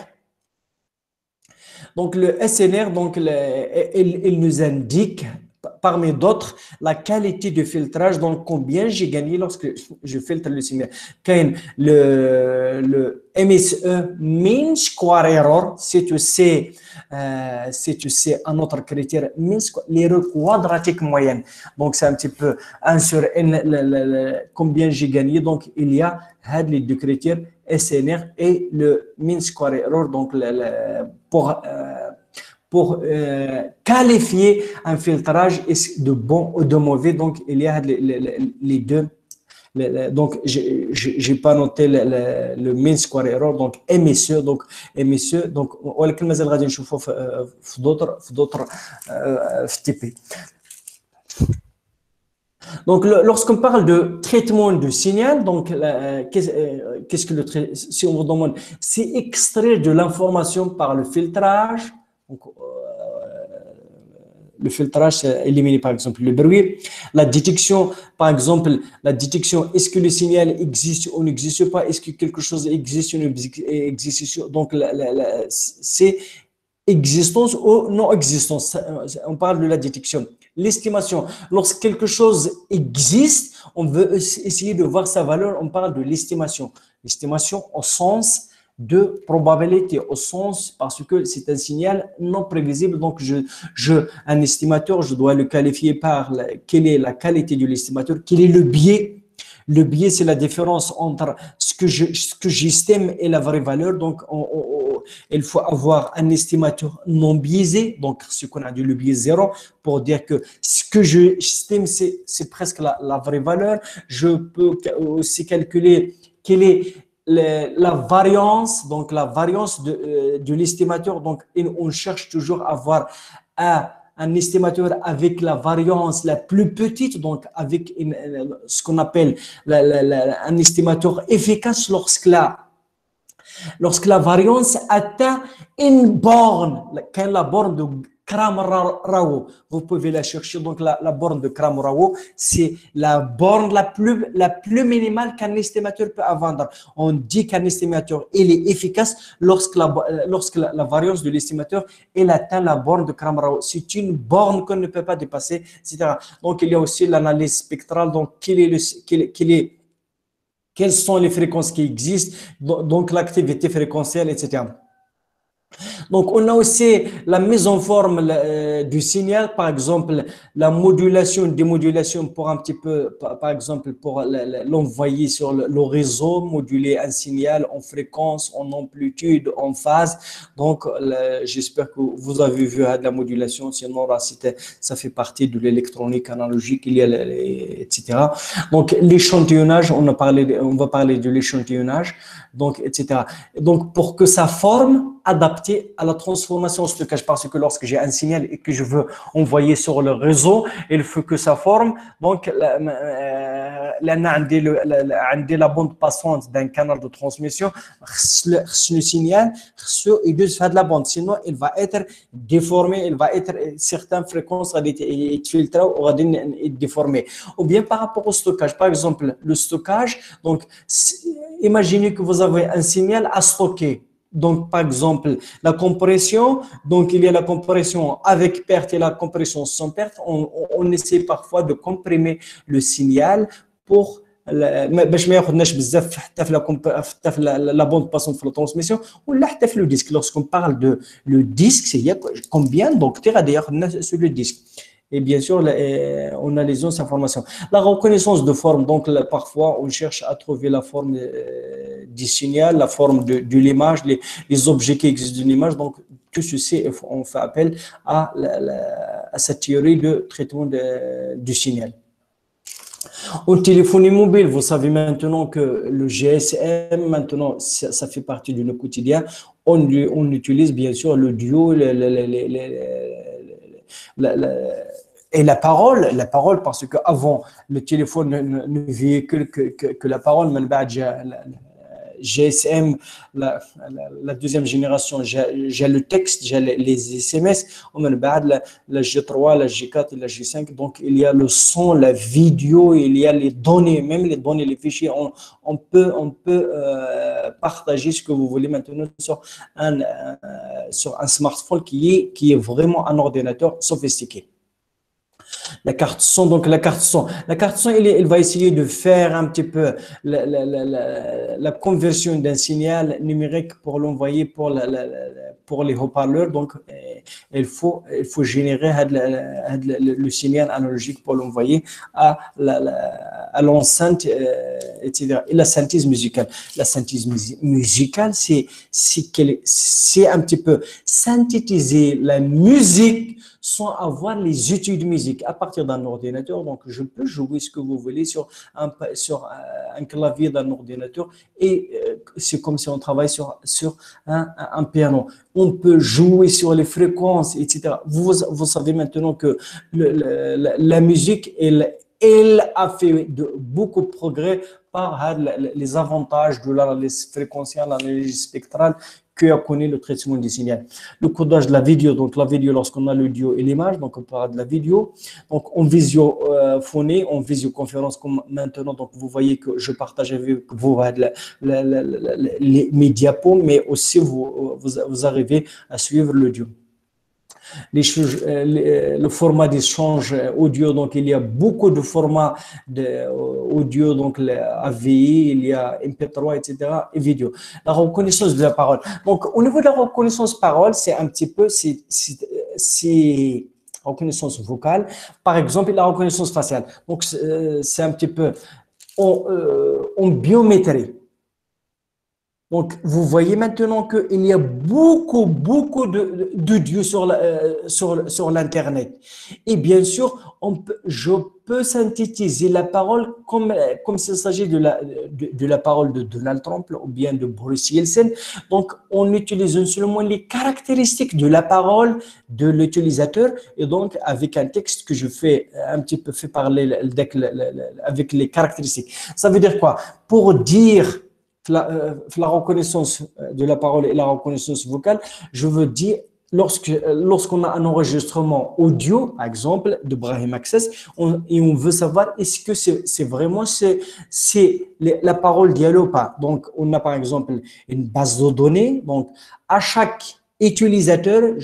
Donc le SNR donc il nous indique parmi d'autres, la qualité de filtrage, donc combien j'ai gagné lorsque je filtre le signal. Quand le MSE, mean square error, si tu sais un autre critère, l'erreur quadratique moyenne. Donc, c'est un petit peu 1 sur n, combien j'ai gagné. Donc, il y a les deux critères, SNR et le mean square error. Donc, pour qualifier un filtrage de bon ou de mauvais. Donc, il y a les deux. Donc, j'ai pas noté le mean square error, donc MSE, donc ولكن مازال غادي نشوفوه في d'autres TP. Donc, lorsqu'on parle de traitement de signal, donc qu'est-ce que si on vous demande, c'est extraire de l'information par le filtrage. Donc, le filtrage, c'est éliminer par exemple le bruit. La détection, par exemple, la détection, est-ce que le signal existe ou n'existe pas? Est-ce que quelque chose existe ou n'existe? Donc, c'est existence ou non-existence. On parle de la détection. L'estimation, lorsque quelque chose existe, on veut essayer de voir sa valeur, on parle de l'estimation. L'estimation au sens de probabilité, au sens parce que c'est un signal non prévisible. Donc, un estimateur, je dois le qualifier par quelle est la qualité de l'estimateur, quel est le biais. Le biais, c'est la différence entre ce que j'estime et la vraie valeur. Donc, il faut avoir un estimateur non biaisé, donc ce qu'on a dit le biais zéro, pour dire que ce que j'estime, c'est presque la vraie valeur. Je peux aussi calculer quelle est la variance, donc la variance de l'estimateur. Donc, on cherche toujours à avoir un estimateur avec la variance la plus petite, donc avec ce qu'on appelle un estimateur efficace lorsque la variance atteint une borne, quand la borne de Cramer-Rao, vous pouvez la chercher. Donc la borne de Cramer-Rao, c'est la borne la plus minimale qu'un estimateur peut avoir. On dit qu'un estimateur il est efficace lorsque la variance de l'estimateur elle atteint la borne de Cramer-Rao. C'est une borne qu'on ne peut pas dépasser, etc. Donc il y a aussi l'analyse spectrale. Donc quelles sont les fréquences qui existent, donc l'activité fréquentielle, etc. Donc, on a aussi la mise en forme du signal, par exemple, la modulation, démodulation pour un petit peu, par exemple, pour l'envoyer sur le réseau, moduler un signal en fréquence, en amplitude, en phase. Donc, j'espère que vous avez vu la modulation, sinon, ça fait partie de l'électronique analogique, il y a, etc. Donc, l'échantillonnage, on va parler de l'échantillonnage, donc, etc. Donc, pour que ça forme, adapté à la transformation au stockage, parce que lorsque j'ai un signal et que je veux envoyer sur le réseau, il faut que ça forme. Donc, la bande passante d'un canal de transmission, le signal, il doit faire de la bande, sinon il va être déformé, certaines fréquences vont être filtrées ou vont être déformées. Ou bien par rapport au stockage, par exemple, le stockage, donc imaginez que vous avez un signal à stocker. Donc, par exemple, la compression, donc il y a la compression avec perte et la compression sans perte. On essaie parfois de comprimer le signal pour باش ما ياخذناش بزاف حتى في la bande passante في la transmission ولا حتى في le disque. Lorsqu'on parle de le disque, c'est combien donc غادي ياخذنا sur le disque. Et bien sûr, on a les autres informations. La reconnaissance de forme, donc parfois on cherche à trouver la forme du signal, la forme de l'image, les objets qui existent d'une image. Donc tout ceci, on fait appel à cette théorie de traitement du signal. Au téléphonie mobile, vous savez maintenant que le GSM, maintenant, ça fait partie de notre quotidien. On utilise bien sûr le duo, et la parole, parce qu'avant, le téléphone ne véhicule que la parole, mais GSM, la deuxième génération, j'ai le texte, j'ai les SMS, on a la G3, la G4 et la G5, donc il y a le son, la vidéo, il y a les données, même les données, les fichiers, on peut partager ce que vous voulez maintenant sur un smartphone qui est vraiment un ordinateur sophistiqué. La carte son, donc la carte son, elle va essayer de faire un petit peu la conversion d'un signal numérique pour l'envoyer pour les haut-parleurs. Donc, il faut générer le signal analogique pour l'envoyer à l'enceinte, etc. Et la synthèse musicale. La synthèse musicale, c'est un petit peu synthétiser la musique sans avoir les études de musique à partir d'un ordinateur. Donc, je peux jouer ce que vous voulez sur un clavier d'un ordinateur et c'est comme si on travaille sur un piano. On peut jouer sur les fréquences, etc. Vous savez maintenant que la musique, elle a fait beaucoup de progrès par les avantages de l'analyse fréquentielle, l'analyse spectrale que a connu le traitement du signal. Le codage de la vidéo, donc la vidéo lorsqu'on a l'audio et l'image, donc on parle de la vidéo. Donc en visiophonie, en visioconférence comme maintenant, donc vous voyez que je partage avec vous mes diapos, mais aussi vous arrivez à suivre l'audio. Le format d'échange audio, donc il y a beaucoup de formats audio, donc AVI, il y a MP3, etc. et vidéo. La reconnaissance de la parole. Donc au niveau de la reconnaissance parole, c'est un petit peu, c'est reconnaissance vocale. Par exemple, la reconnaissance faciale. Donc c'est un petit peu en biométrie. Donc, vous voyez maintenant qu'il y a beaucoup d'audio sur l'Internet. Et bien sûr, je peux synthétiser la parole comme s'il s'agit de la parole de Donald Trump ou bien de Boris Yeltsin. Donc, en utilisant seulement les caractéristiques de la parole de l'utilisateur et donc avec un texte que je fais un petit peu fait parler avec les caractéristiques. Ça veut dire quoi? Pour dire la reconnaissance de la parole et la reconnaissance vocale, je veux dire, lorsqu'on a un enregistrement audio, par exemple, de Brahim Access, et on veut savoir est-ce que c'est vraiment la parole d'y aller ou pas. Donc, on a par exemple une base de données. Donc, à chaque utilisateur,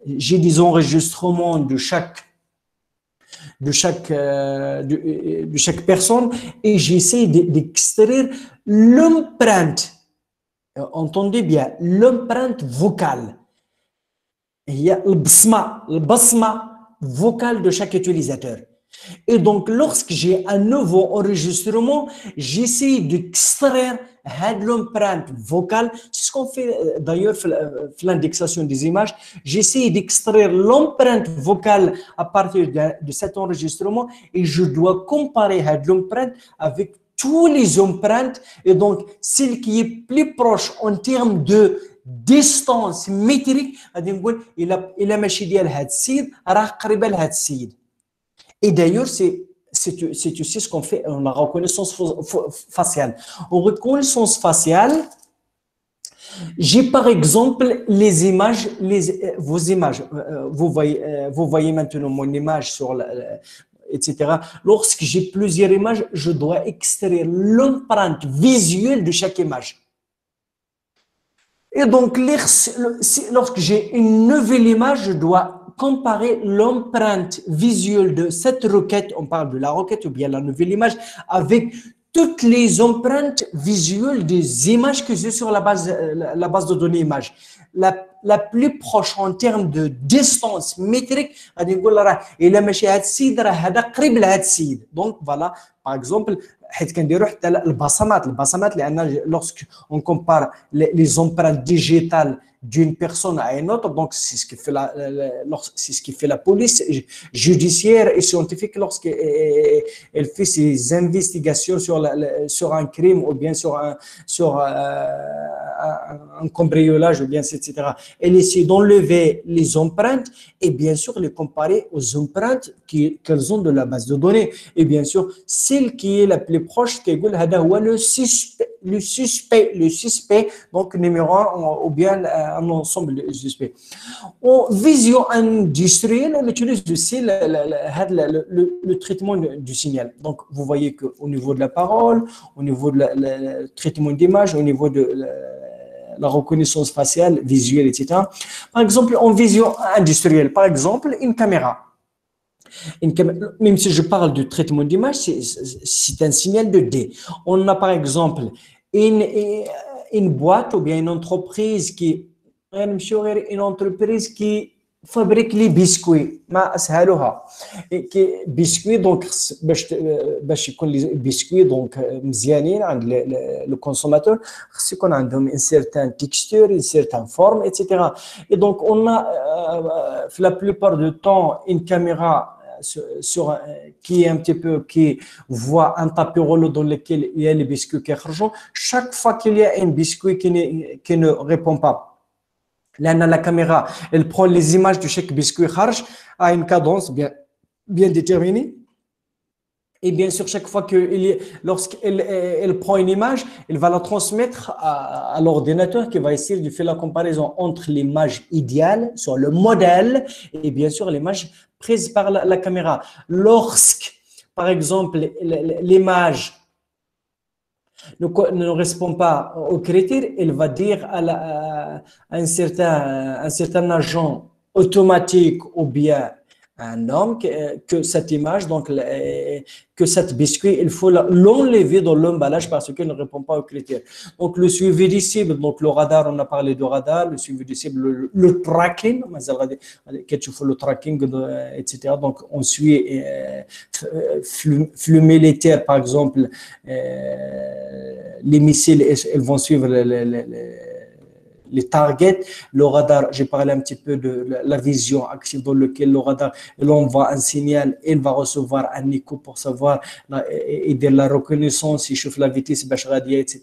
j'ai des enregistrements de chaque personne et j'essaie d'extraire l'empreinte. Entendez bien, l'empreinte vocale. Il y a le basma vocal de chaque utilisateur. Et donc, lorsque j'ai un nouveau enregistrement, j'essaie d'extraire l'empreinte vocale. C'est ce qu'on fait d'ailleurs pour l'indexation des images. J'essaie d'extraire l'empreinte vocale à partir de cet enregistrement et je dois comparer l'empreinte avec tous les empreintes. Et donc, celle qui est plus proche en termes de distance métrique, il a ماشي ديال هاد السيد راه قريبه لهاد السيد. Et d'ailleurs, c'est aussi ce qu'on fait en la reconnaissance faciale. En reconnaissance faciale, j'ai par exemple les images, vos images. Vous voyez maintenant mon image etc. Lorsque j'ai plusieurs images, je dois extraire l'empreinte visuelle de chaque image. Et donc, lorsque j'ai une nouvelle image, je dois comparer l'empreinte visuelle de cette requête, on parle de la requête ou bien la nouvelle image, avec toutes les empreintes visuelles des images que j'ai sur la base de données images. La plus proche en termes de distance métrique, donc voilà, par exemple, lorsqu'on compare les empreintes digitales d'une personne à une autre, donc c'est ce qui fait la police judiciaire et scientifique lorsqu'elle fait ses investigations sur un crime ou bien sur un cambriolage ou bien etc. Elle essaie d'enlever les empreintes et bien sûr les comparer aux empreintes qu'elles ont de la base de données. Et bien sûr, celle qui est la plus proche, le suspect, donc numéro 1 ou bien un ensemble de suspects. En visio industrielle, on utilise aussi le traitement du signal. Donc, vous voyez qu'au niveau de la parole, au niveau de le traitement d'image, au niveau de la reconnaissance faciale, visuelle, etc. Par exemple, en vision industrielle, par exemple, une caméra. Même si je parle de traitement d'image, c'est un signal de D. On a par exemple une, une boîte ou bien une entreprise qui fabrique les biscuits. ما أسهلها. biscuits donc باش يكون les biscuits donc مزيانين عند le consommateur خص يكون عندهم une certaine texture, une certaine forme, etc. Et donc on a la plupart du temps une caméra qui est un petit peu qui voit un tapis roulant dans lequel il y a les biscuits qui émergent. Chaque fois qu'il y a un biscuit qui ne répond pas, là, la caméra, elle prend les images de chaque biscuit à une cadence bien déterminée. Et bien sûr, chaque fois lorsqu'elle prend une image, elle va la transmettre à l'ordinateur qui va essayer de faire la comparaison entre l'image idéale sur le modèle et bien sûr l'image prise par la caméra. Lorsque, par exemple, l'image ne répond pas aux critères, elle va dire à un certain agent automatique ou bien un homme que cette image, donc que cette biscuit, il faut l'enlever dans l'emballage parce qu'elle ne répond pas aux critères. Donc le suivi des cibles, donc le radar, on a parlé de radar, le suivi des cibles, le tracking, le tracking, etc. Donc on suit flux militaire, par exemple, les missiles, ils vont suivre les targets, le radar, j'ai parlé un petit peu de la vision active dans laquelle le radar, il envoie un signal, il va recevoir un écho pour savoir et de la reconnaissance, il chauffe la vitesse, etc.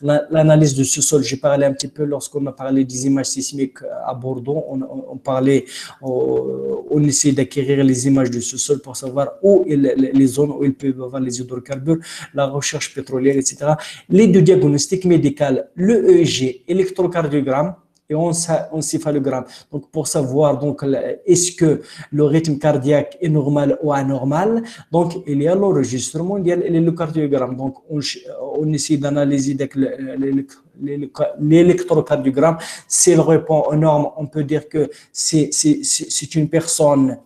L'analyse de sous-sol, j'ai parlé un petit peu lorsqu'on a parlé des images sismiques à Bordeaux, on parlait, on essaie d'acquérir les images du sous-sol pour savoir où les zones où il peut y avoir les hydrocarbures, la recherche pétrolière, etc. Les deux diagnostics médicaux, le EEG, électrocardiogramme et encéphalogramme. Donc, pour savoir, donc, est-ce que le rythme cardiaque est normal ou anormal. Donc, il y a l'enregistrement, il y a le cardiogramme. Donc, on essaie d'analyser l'électrocardiogramme. S'il répond aux normes, on peut dire que c'est une personne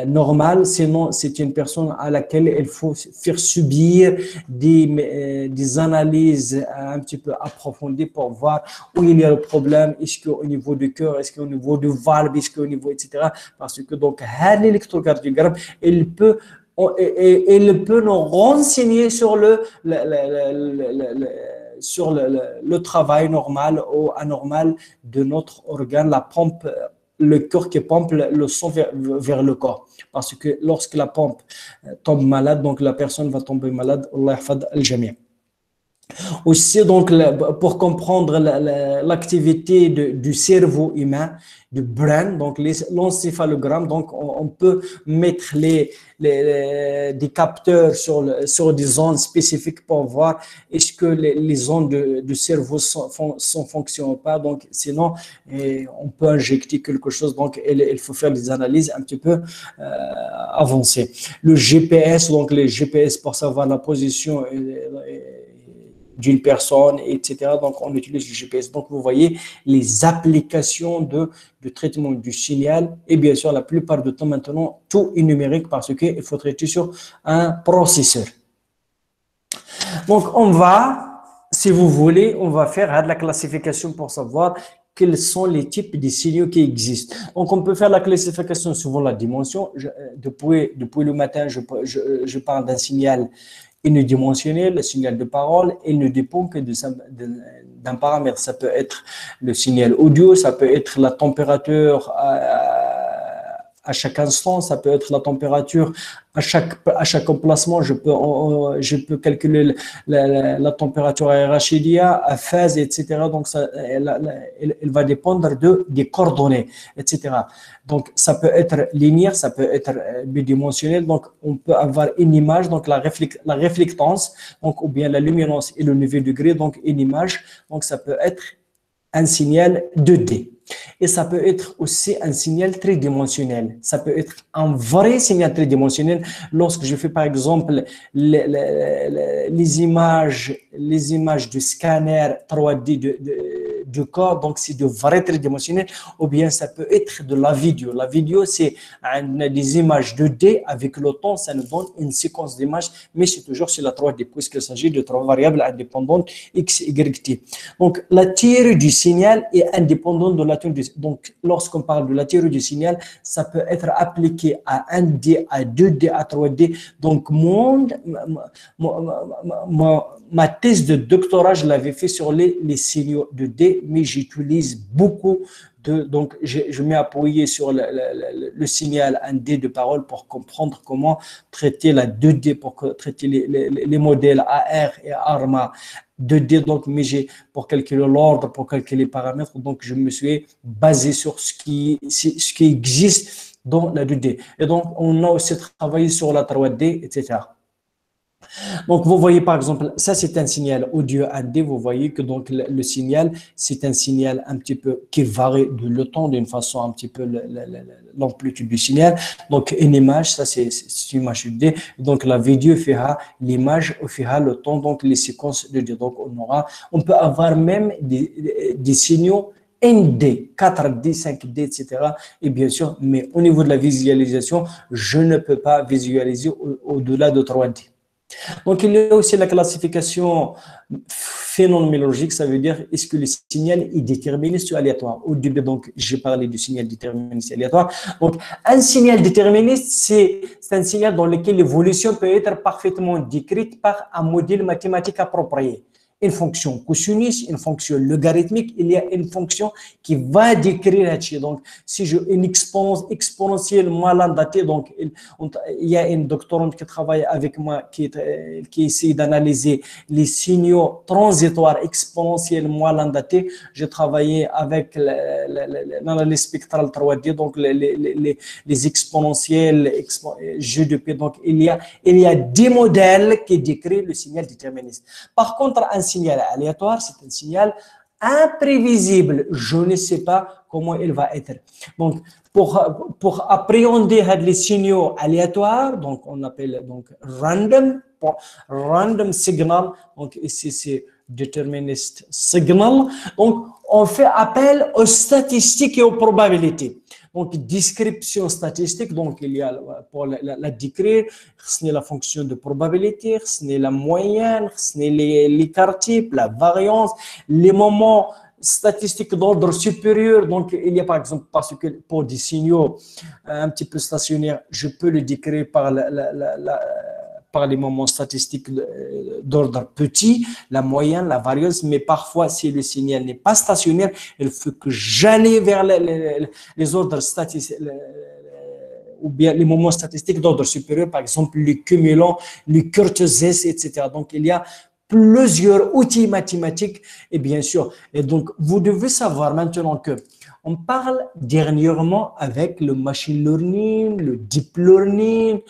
normale, sinon c'est une personne à laquelle il faut faire subir des analyses un petit peu approfondies pour voir où il y a le problème, est-ce qu'au niveau du cœur, est-ce qu'au niveau du valve, est-ce qu'au niveau, etc. Parce que donc l'électrocardiogramme, il peut nous renseigner sur le travail normal ou anormal de notre organe, la pompe, le cœur qui pompe le sang vers le corps. Parce que lorsque la pompe tombe malade, donc la personne va tomber malade. Allah yahfad al-jami'. Aussi, donc, pour comprendre l'activité du cerveau humain, du brain, donc l'encéphalogramme, donc on peut mettre des capteurs sur des zones spécifiques pour voir est-ce que les zones du cerveau fonctionnent pas. Donc, sinon, on peut injecter quelque chose. Donc, il faut faire des analyses un petit peu avancées. Le GPS, donc les GPS pour savoir la position d'une personne, etc. Donc, on utilise le GPS. Donc, vous voyez les applications de traitement du signal. Et bien sûr, la plupart du temps, maintenant, tout est numérique parce qu'il faut traiter sur un processeur. Donc, si vous voulez, on va faire de la classification pour savoir quels sont les types de signaux qui existent. Donc, on peut faire la classification suivant la dimension. Depuis le matin, je parle d'un signal unidimensionnel, le signal de parole, il ne dépend que d'un paramètre. Ça peut être le signal audio, ça peut être la température à chaque instant, ça peut être la température à chaque emplacement. Je peux calculer la température à RHIDIA, à phase, etc. Donc, elle va dépendre des coordonnées, etc. Donc, ça peut être linéaire, ça peut être bidimensionnel. Donc, on peut avoir une image, donc la réflectance, donc, ou bien la luminance et le niveau degré, donc une image. Donc, ça peut être un signal 2D. Et ça peut être aussi un signal tridimensionnel. Ça peut être un vrai signal tridimensionnel lorsque je fais par exemple les images de scanner 3D du corps, donc c'est de vrai tridimensionnel, ou bien ça peut être de la vidéo. La vidéo, c'est des images 2D avec le temps, ça nous donne une séquence d'images, mais c'est toujours sur la 3D, puisqu'il s'agit de trois variables indépendantes X, Y, T. Donc, la théorie du signal est indépendante de la théorie du signal. Donc, lorsqu'on parle de la théorie du signal, ça peut être appliqué à 1D, à 2D, à 3D. Donc, ma thèse de doctorat, je l'avais fait sur les signaux de D, mais j'utilise beaucoup donc je m'ai appuyé sur le signal 1D de parole pour comprendre comment traiter la 2D, pour traiter les modèles AR et ARMA 2D, donc, mais pour calculer l'ordre, pour calculer les paramètres, donc je me suis basé sur ce qui existe dans la 2D. Et donc, on a aussi travaillé sur la 3D, etc. Donc, vous voyez par exemple, ça c'est un signal audio 1D. Vous voyez que donc le signal, c'est un signal un petit peu qui varie le temps d'une façon un petit peu l'amplitude du signal. Donc, une image, ça c'est une image 2D. Donc, la vidéo fera l'image, fera le temps, donc les séquences 2D. Donc, on peut avoir même des signaux ND, 4D, 5D, etc. Et bien sûr, mais au niveau de la visualisation, je ne peux pas visualiser au-delà de 3D. Donc, il y a aussi la classification phénoménologique, ça veut dire est-ce que le signal est déterministe ou aléatoire. Au début, donc, j'ai parlé du signal déterministe et aléatoire. Donc, un signal déterministe, c'est un signal dans lequel l'évolution peut être parfaitement décrite par un modèle mathématique approprié. Une fonction cosinus, une fonction logarithmique, il y a une fonction qui va décrire là-dessus. Donc, si j'ai une exponentielle mal datée, donc il y a une doctorante qui travaille avec moi qui essaie d'analyser les signaux transitoires exponentiels mal datés. J'ai travaillé avec l'analyse spectrale 3D, donc les exponentiels, GDP. Donc, il y a des modèles qui décrivent le signal déterministe. Par contre, un signal aléatoire, c'est un signal imprévisible. Je ne sais pas comment il va être. Donc, pour appréhender les signaux aléatoires, donc on appelle donc random signal. Donc ici c'est determinist signal. Donc on fait appel aux statistiques et aux probabilités. Donc, description statistique, donc il y a pour la décrire, ce n'est la fonction de probabilité, ce n'est la moyenne, ce n'est l'écart type, la variance, les moments statistiques d'ordre supérieur. Donc, il y a par exemple, parce que pour des signaux un petit peu stationnaires, je peux le décrire par les moments statistiques d'ordre petit, la moyenne, la variance, mais parfois, si le signal n'est pas stationnaire, il faut que j'aille vers les ordres statistiques, ou bien les moments statistiques d'ordre supérieur, par exemple, le cumulant, le Kurtosis, etc. Donc, il y a plusieurs outils mathématiques, et bien sûr, et donc, vous devez savoir maintenant que on parle dernièrement avec le machine learning, le deep learning,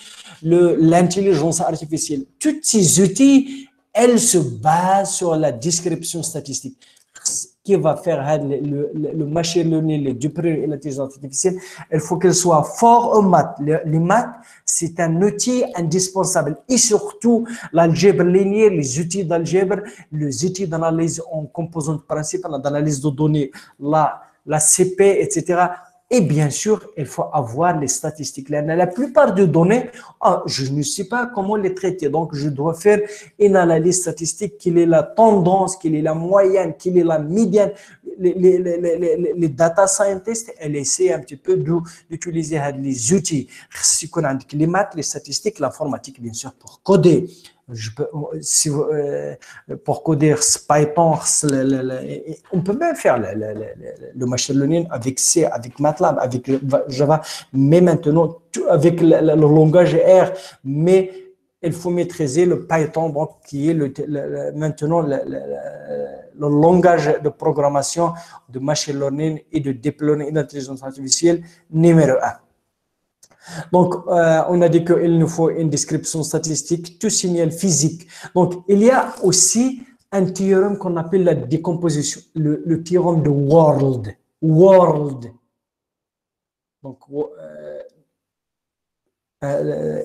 l'intelligence artificielle. Tous ces outils, elles se basent sur la description statistique. Ce qui va faire le machine learning, le deep learning et l'intelligence artificielle, il faut qu'elles soient fortes en maths. Les maths, c'est un outil indispensable. Et surtout, l'algèbre linéaire, les outils d'algèbre, les outils d'analyse en composantes principales, d'analyse de données, la CP, etc. Et bien sûr, il faut avoir les statistiques. La plupart des données, je ne sais pas comment les traiter. Donc, je dois faire une analyse statistique, quelle est la tendance, quelle est la moyenne, quelle est la médiane. Les data scientists, elles essaient un petit peu d'utiliser les outils. Les maths, les statistiques, l'informatique, bien sûr, pour coder. Pour coder Python, on peut même faire le machine learning avec C, avec MATLAB, avec Java, mais maintenant avec le langage R. Mais il faut maîtriser le Python, donc, qui est maintenant le langage de programmation de machine learning et de deep learning et d'intelligence artificielle numéro 1. Donc, on a dit qu'il nous faut une description statistique, tout signal physique. Donc, il y a aussi un théorème qu'on appelle la décomposition, le théorème de World. world. Donc,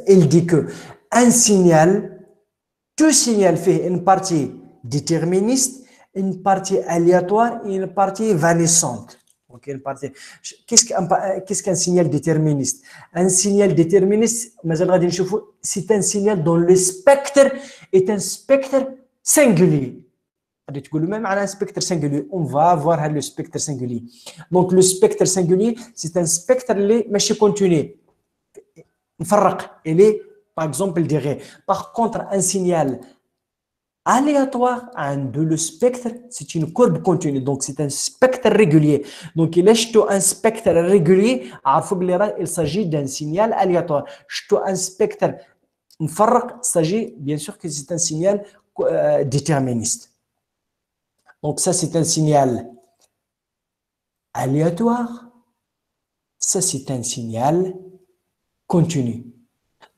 il dit que un signal, tout signal fait une partie déterministe, une partie aléatoire et une partie évanescente. Donc, une partie. Qu'est-ce qu'un signal déterministe? Un signal déterministe, c'est un signal dont le spectre est un spectre singulier. Même un spectre singulier, on va voir le spectre singulier. Donc, le spectre singulier, c'est un spectre qui est continu. Il est, par exemple, il dirait. Par contre, un signal aléatoire, le spectre, c'est une courbe continue. Donc, c'est un spectre régulier. Donc, il est un spectre régulier. Il s'agit d'un signal aléatoire. Un spectre il s'agit, bien sûr, que c'est un signal déterministe. Donc, ça, c'est un signal aléatoire. Ça, c'est un signal continu.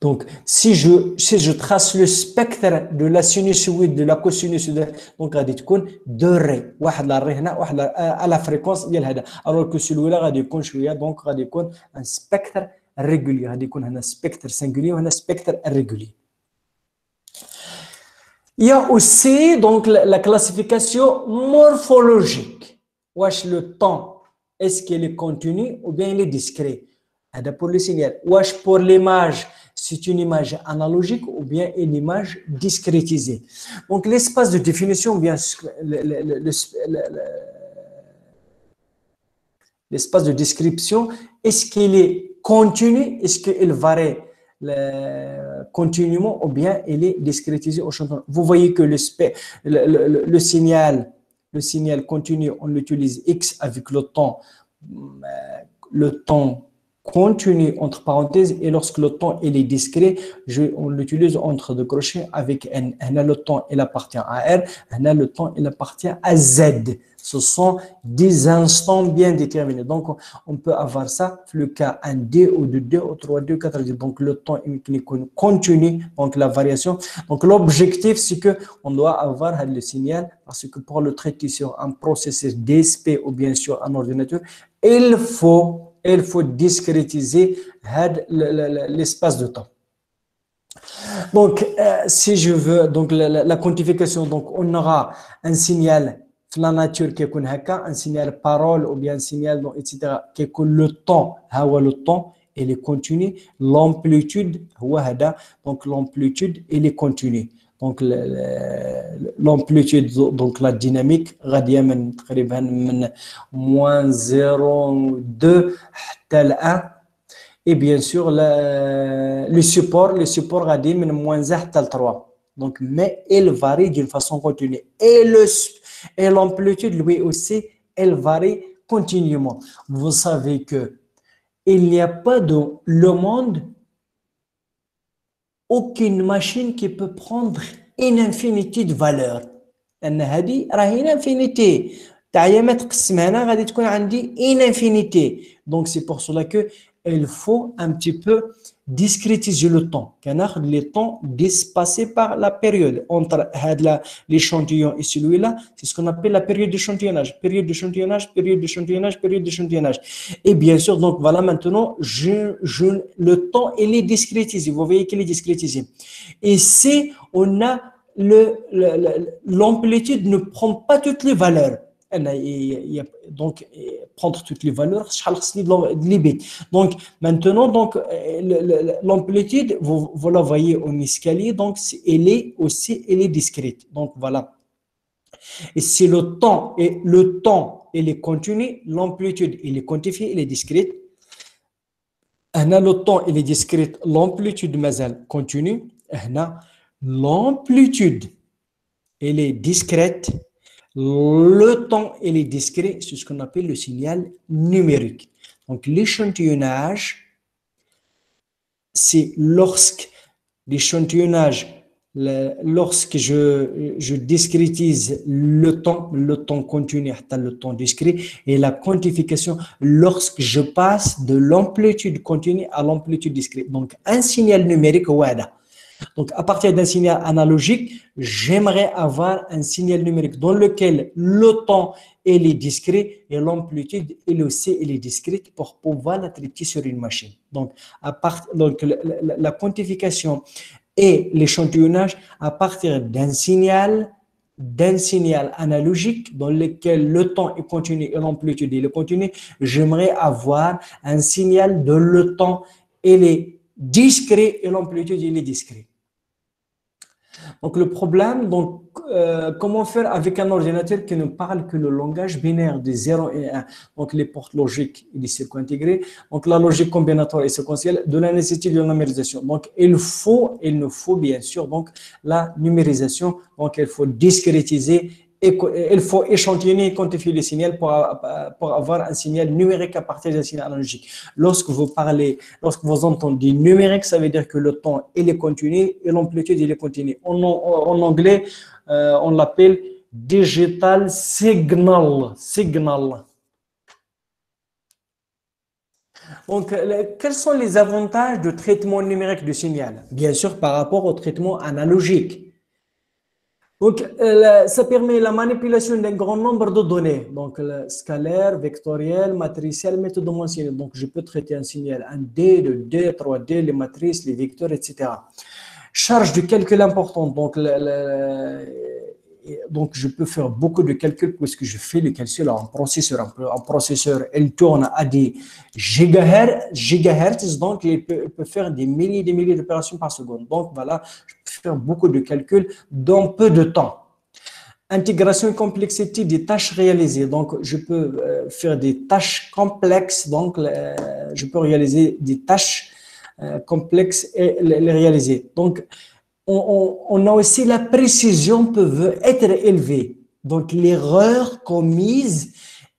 Donc, si je trace le spectre de la sinusoïde, de la cosinusoïde, donc, il y a deux raies. À la fréquence, alors que celui-là, il y a donc un spectre régulier. Il y a un spectre singulier et un spectre irrégulier. Il y a aussi donc la classification morphologique. Wesh le temps, est-ce qu'il est continu ou bien il est discret? Pour le signal. Wesh pour l'image, c'est une image analogique ou bien une image discrétisée. Donc l'espace de définition, bien l'espace de description, est-ce qu'il est continu? Est-ce qu'il varie continuellement ou bien il est discrétisé au changement? Vous voyez que le signal continu, on l'utilise X avec le temps continu entre parenthèses, et lorsque le temps il est discret, on l'utilise entre deux crochets avec N. Le temps il appartient à R, le temps il appartient à Z. Ce sont des instants bien déterminés. Donc, on peut avoir ça, le cas 1D ou 2D ou 3D ou 4D. Donc, le temps il continue, donc la variation. Donc, l'objectif, c'est qu'on doit avoir le signal, parce que pour le traiter sur un processeur DSP ou bien sur un ordinateur, il faut discrétiser l'espace de temps. Donc, si je veux, donc la quantification, donc on aura un signal la nature qui est un signal parole ou bien un signal, etc., qui est le temps, le temps, il est continu, l'amplitude, donc l'amplitude, il est continu. Donc l'amplitude, donc la dynamique, moins 0,2 tel 1. Et bien sûr, le support moins 1 tel 3. Donc, mais il varie d'une façon continue. Et l'amplitude, lui aussi, elle varie continuellement. Vous savez que il n'y a pas dans le monde aucune machine qui peut prendre une infinité de valeurs. لأن هذه راهي infinité. تعيا تقسم هنا غادي تكون عندي une infinité. Donc c'est pour cela que il faut un petit peu discrétiser le temps. Le temps dépassé par la période entre l'échantillon et celui-là, c'est ce qu'on appelle la période d'échantillonnage. Période d'échantillonnage, période d'échantillonnage, période d'échantillonnage. Et bien sûr, donc voilà, maintenant, le temps, il est discrétisé. Vous voyez qu'il est discrétisé. Et si on a l'amplitude ne prend pas toutes les valeurs. Donc prendre toutes les valeurs, donc maintenant, donc l'amplitude, vous la voyez en escalier, donc elle est discrète. Donc voilà. Et si le temps il est continu, l'amplitude il est quantifié, il est discrète. Le temps il est discrète, l'amplitude mazal continue. L'amplitude elle est discrète. Le temps, il est discret, c'est ce qu'on appelle le signal numérique. Donc, l'échantillonnage, c'est lorsque je discrétise le temps continu, le temps discret, et la quantification, lorsque je passe de l'amplitude continue à l'amplitude discrète. Donc, un signal numérique, voilà. Donc, à partir d'un signal analogique, j'aimerais avoir un signal numérique dans lequel le temps il est discret et l'amplitude elle aussi elle est discrète pour pouvoir la traiter sur une machine. Donc, la quantification et l'échantillonnage à partir d'un signal analogique dans lequel le temps est continu et l'amplitude est continue, j'aimerais avoir un signal de le temps il est discret et l'amplitude il est discret. Donc le problème, comment faire avec un ordinateur qui ne parle que le langage binaire de 0 et 1, donc les portes logiques et les circuits intégrés, donc la logique combinatoire et séquentielle, de la nécessité de la numérisation. Donc il nous faut bien sûr donc la numérisation, donc il faut discrétiser. Il faut échantillonner et quantifier les signaux pour avoir un signal numérique à partir d'un signal analogique. Lorsque vous entendez numérique, ça veut dire que le temps il est continu et l'amplitude il est continue. En anglais, on l'appelle digital signal. Donc, quels sont les avantages du traitement numérique du signal? Bien sûr, par rapport au traitement analogique. Donc, ça permet la manipulation d'un grand nombre de données, donc scalaire, vectoriel, matriciel, méthode mentionnées. Donc, je peux traiter un signal 1D, 2D, 3D, les matrices, les vecteurs, etc. Charge de calcul importante, donc je peux faire beaucoup de calculs puisque je fais le calcul en processeur. Un processeur, il tourne à des gigahertz, donc il peut faire des milliers d'opérations par seconde. Donc voilà, je peux faire beaucoup de calculs dans peu de temps. Intégration et complexité des tâches réalisées. Donc, je peux faire des tâches complexes. Donc, je peux réaliser des tâches complexes et les réaliser. Donc, on a aussi la précision peut être élevée. Donc, l'erreur commise,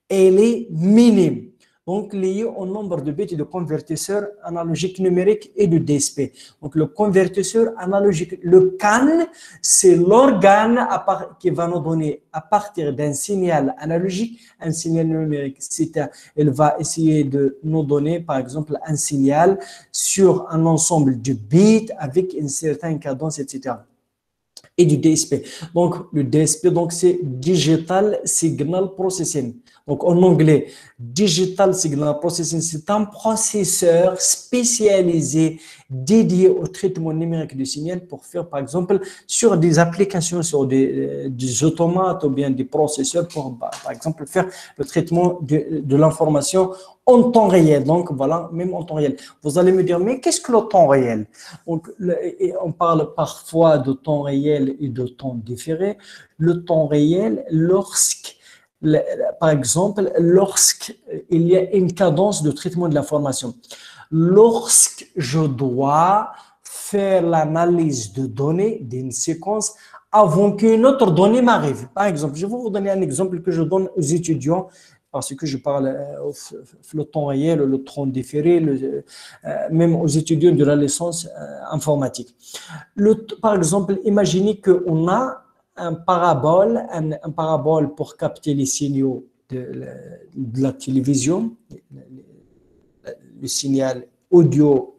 elle est minime. Donc, lié au nombre de bits de convertisseurs analogiques numériques et de DSP. Donc, le convertisseur analogique, le CAN, c'est l'organe qui va nous donner, à partir d'un signal analogique, un signal numérique. Elle va essayer de nous donner, par exemple, un signal sur un ensemble de bits avec une certaine cadence, etc. Et du DSP. Donc, le DSP, c'est Digital Signal Processing. Donc, en anglais, Digital Signal Processing, c'est un processeur spécialisé dédié au traitement numérique du signal pour faire, par exemple, sur des applications, sur des automates ou bien des processeurs pour, par exemple, faire le traitement de l'information en temps réel. Donc, voilà, même en temps réel. Vous allez me dire, mais qu'est-ce que le temps réel? Donc, on parle parfois de temps réel et de temps différé. Le temps réel, par exemple, lorsqu'il y a une cadence de traitement de l'information. Lorsque je dois faire l'analyse de données d'une séquence avant qu'une autre donnée m'arrive. Par exemple, je vais vous donner un exemple que je donne aux étudiants parce que je parle le temps réel, le temps différé, même aux étudiants de la licence informatique. Par exemple, imaginez qu'on a un parabole pour capter les signaux de la télévision, le signal audio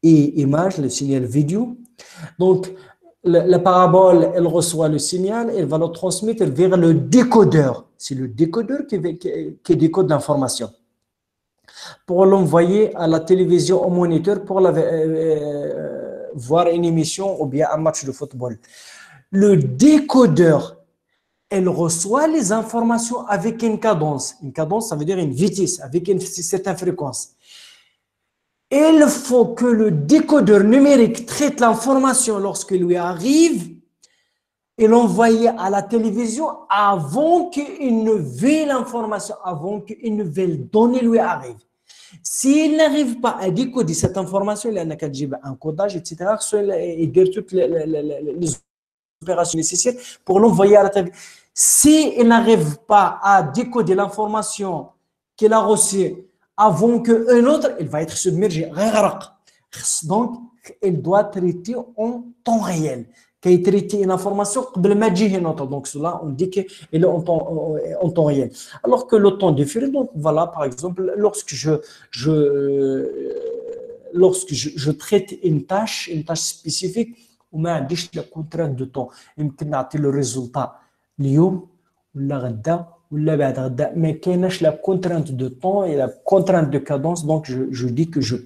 et image, le signal vidéo. Donc, la parabole, elle reçoit le signal, elle va le transmettre vers le décodeur. C'est le décodeur qui décode l'information pour l'envoyer à la télévision, au moniteur, pour voir une émission ou bien un match de football. Le décodeur, elle reçoit les informations avec une cadence. Une cadence, ça veut dire une vitesse, avec une certaine fréquence. Il faut que le décodeur numérique traite l'information lorsqu'il lui arrive et l'envoie à la télévision avant qu'une nouvelle information, avant qu'une nouvelle donnée lui arrive. S'il n'arrive pas à décoder cette information, il y a un codage, etc., et dire toutes les opérations nécessaires pour l'envoyer à la télévision. S'il n'arrive pas à décoder l'information qu'il a reçue avant qu'un autre, il va être submergé. Donc, il doit traiter en temps réel. Qu'il traite une information, donc cela, on dit qu'il est en temps réel. Alors que le temps différé, donc voilà, par exemple, lorsque je traite une tâche spécifique, وما عنديش لا كونترانت دو طون يمكن نعطي له ريزولتا اليوم ولا غدا ولا بعد غدا ما كايناش لا كونترانت دو طون et la contrainte de cadence donc je dis que je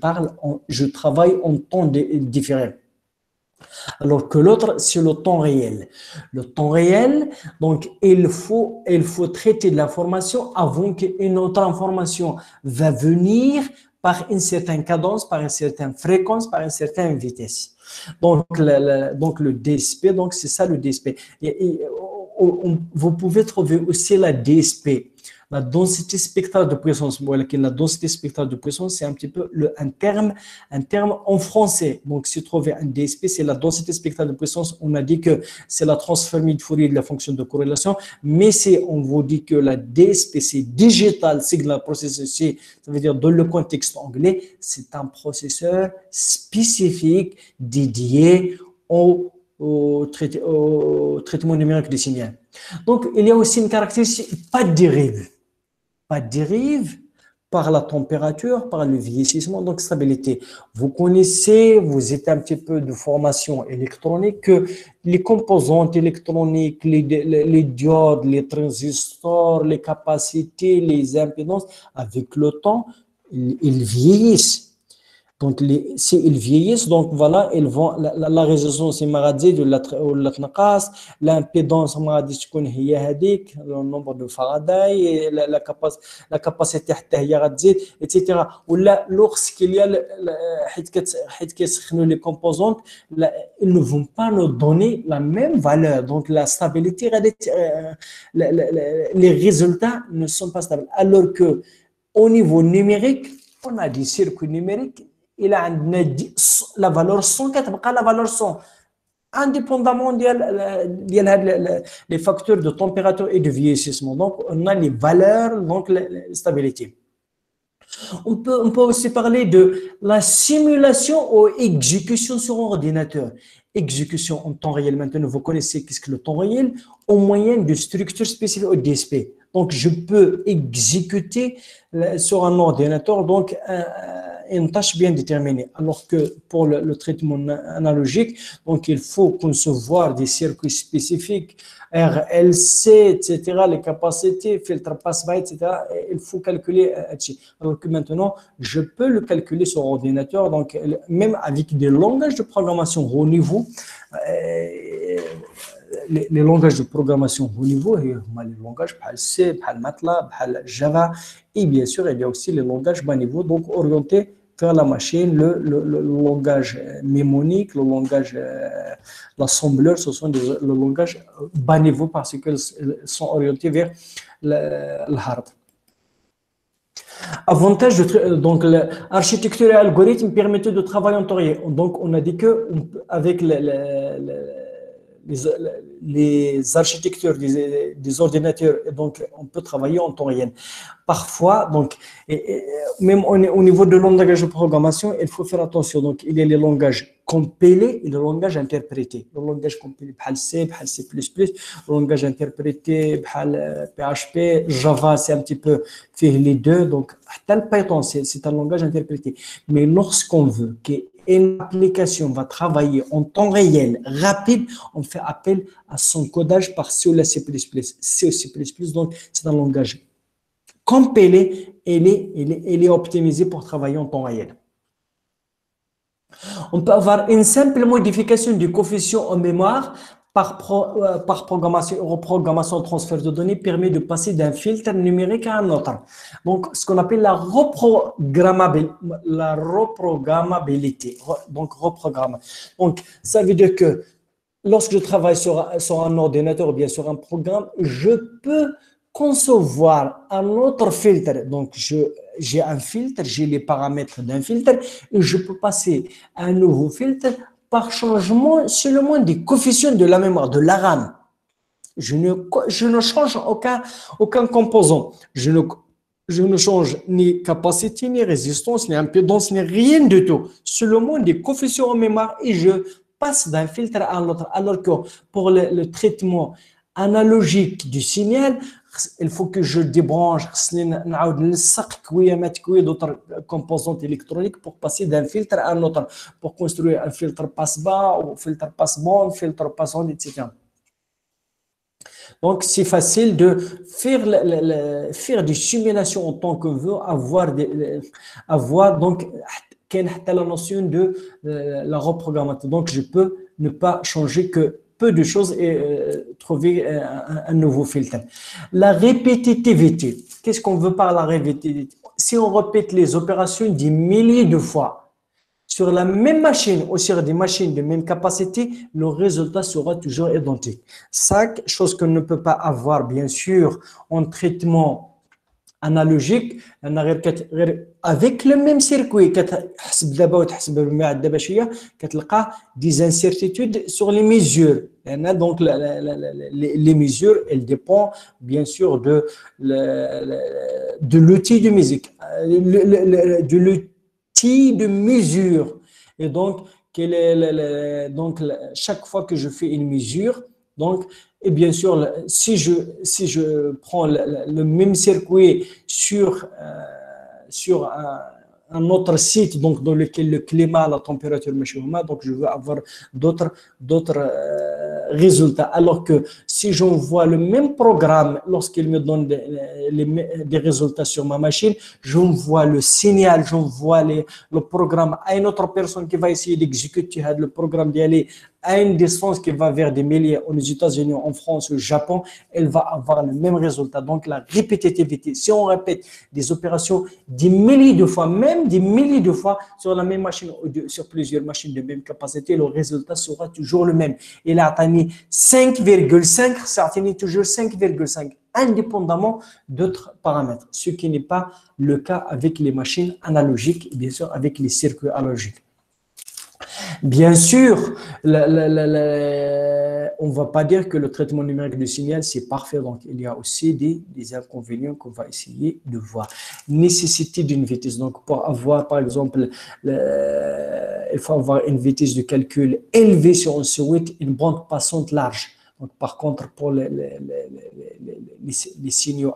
travaille en temps différé. Alors que l'autre, c'est le temps réel. Le temps réel, donc il faut traiter de l'information avant qu'une autre information va venir par une certaine cadence, par une certaine fréquence, par une certaine vitesse. Donc le DSP, donc c'est ça le DSP. Vous pouvez trouver aussi la DSP, la densité spectrale de puissance. La densité spectrale de puissance, c'est un petit peu un terme en français. Donc, si vous trouvez un DSP, c'est la densité spectrale de puissance. On a dit que c'est la transformée de Fourier de la fonction de corrélation, mais on vous dit que la DSP, c'est Digital Signal Processor, ça veut dire dans le contexte anglais, c'est un processeur spécifique dédié au traitement numérique des signaux. Donc, il y a aussi une caractéristique, pas de dérive. Pas de dérive par la température, par le vieillissement, donc stabilité. Vous connaissez, vous êtes un petit peu de formation électronique, que les composantes électroniques, les diodes, les transistors, les capacités, les impédances, avec le temps, ils vieillissent. Donc, s'ils vieillissent, donc voilà, ils vont, la résistance de l'impédance, le nombre de Faraday, la capacité, etc. Ou là, lorsqu'il y a les composantes, ils ne vont pas nous donner la même valeur. Donc, la stabilité, les résultats ne sont pas stables. Alors que, au niveau numérique, on a des circuits numériques. Il a la valeur 100 كتبقى la valeur 100 indépendamment des facteurs de température et de vieillissement. Donc on a les valeurs, donc la stabilité. On peut aussi parler de la simulation ou exécution sur ordinateur. Exécution en temps réel. Maintenant, vous connaissez qu'est-ce que le temps réel au moyen de structures spécifiques au DSP. Donc, je peux exécuter sur un ordinateur donc une tâche bien déterminée. Alors que pour le traitement analogique, donc il faut concevoir des circuits spécifiques, RLC, etc., les capacités, filtre passe-bas, etc. Il faut calculer. Alors que maintenant, je peux le calculer sur ordinateur, donc même avec des langages de programmation haut niveau. Les langages de programmation haut niveau, les langages par C, par MATLAB, par Java, et bien sûr, il y a aussi les langages bas niveau, donc orientés vers la machine, le langage mnémonique, le langage l'assembleur, ce sont le langage bas niveau parce qu'ils sont orientés vers le hard. Avantage donc l'architecture et l'algorithme permettent de travailler en temps réel. Donc on a dit que avec les architectures des ordinateurs, donc on peut travailler en temps réel. Parfois, donc, même au niveau de langage de programmation, il faut faire attention. Donc, il y a les langages compilés et le langage interprété. Le langage compilé, C, C++, le langage interprété, PHP, Java, c'est un petit peu fait les deux. Donc, le Python, c'est un langage interprété. Mais lorsqu'on veut qu'une application va travailler en temps réel, rapide, on fait appel à son codage par C ou la C++. C ou C++, donc c'est un langage compilé, il est optimisé pour travailler en temps réel. On peut avoir une simple modification du coefficient en mémoire par programmation ou reprogrammation transfert de données permet de passer d'un filtre numérique à un autre. Donc, ce qu'on appelle la reprogrammabilité. Donc, reprogramme. Donc, ça veut dire que lorsque je travaille sur un ordinateur ou bien sur un programme, je peux concevoir un autre filtre. Donc, j'ai un filtre, j'ai les paramètres d'un filtre et je peux passer à un nouveau filtre par changement seulement des coefficients de la mémoire, de la RAM. Je ne change aucun composant. Je ne change ni capacité, ni résistance, ni impédance, ni rien du tout. Seulement des coefficients en mémoire et je passe d'un filtre à l'autre. Alors que pour le traitement analogique du signal, il faut que je débranche d'autres composantes électroniques pour passer d'un filtre à un autre, pour construire un filtre passe-bas ou filtre passe-bande, filtre passe-bande, etc. Donc, c'est facile de faire des simulations en tant qu'on veut, avoir donc la notion de la reprogrammation. Donc, je peux ne pas changer que peu de choses et trouver un nouveau filtre. La répétitivité. Qu'est-ce qu'on veut par la répétitivité? Si on répète les opérations des milliers de fois sur la même machine ou sur des machines de même capacité, le résultat sera toujours identique. Ça, chose qu'on ne peut pas avoir, bien sûr, en traitement analogique, avec le même circuit, des incertitudes sur les mesures. Donc, les mesures, elles dépendent bien sûr de l'outil de musique, de l'outil de mesure. Et donc, chaque fois que je fais une mesure, donc, et bien sûr, si je prends le même circuit sur un autre site, donc dans lequel le climat, la température, donc je veux avoir d'autres résultats. Alors que si j'envoie le même programme, lorsqu'il me donne des résultats sur ma machine, j'envoie le signal, j'envoie le programme à une autre personne qui va essayer d'exécuter le programme, d'y aller à une distance qui va vers des milliers aux États-Unis, en France, au Japon, elle va avoir le même résultat. Donc, la répétitivité, si on répète des opérations des milliers de fois, même des milliers de fois sur la même machine ou sur plusieurs machines de même capacité, le résultat sera toujours le même. Il a atteint 5,5, ça atteint toujours 5,5, indépendamment d'autres paramètres, ce qui n'est pas le cas avec les machines analogiques et bien sûr avec les circuits analogiques. Bien sûr, on ne va pas dire que le traitement numérique du signal, c'est parfait. Donc, il y a aussi des inconvénients qu'on va essayer de voir. Nécessité d'une vitesse. Donc, pour avoir, par exemple, il faut avoir une vitesse de calcul élevée sur un souhait, une bande passante large. Donc, par contre, pour les signaux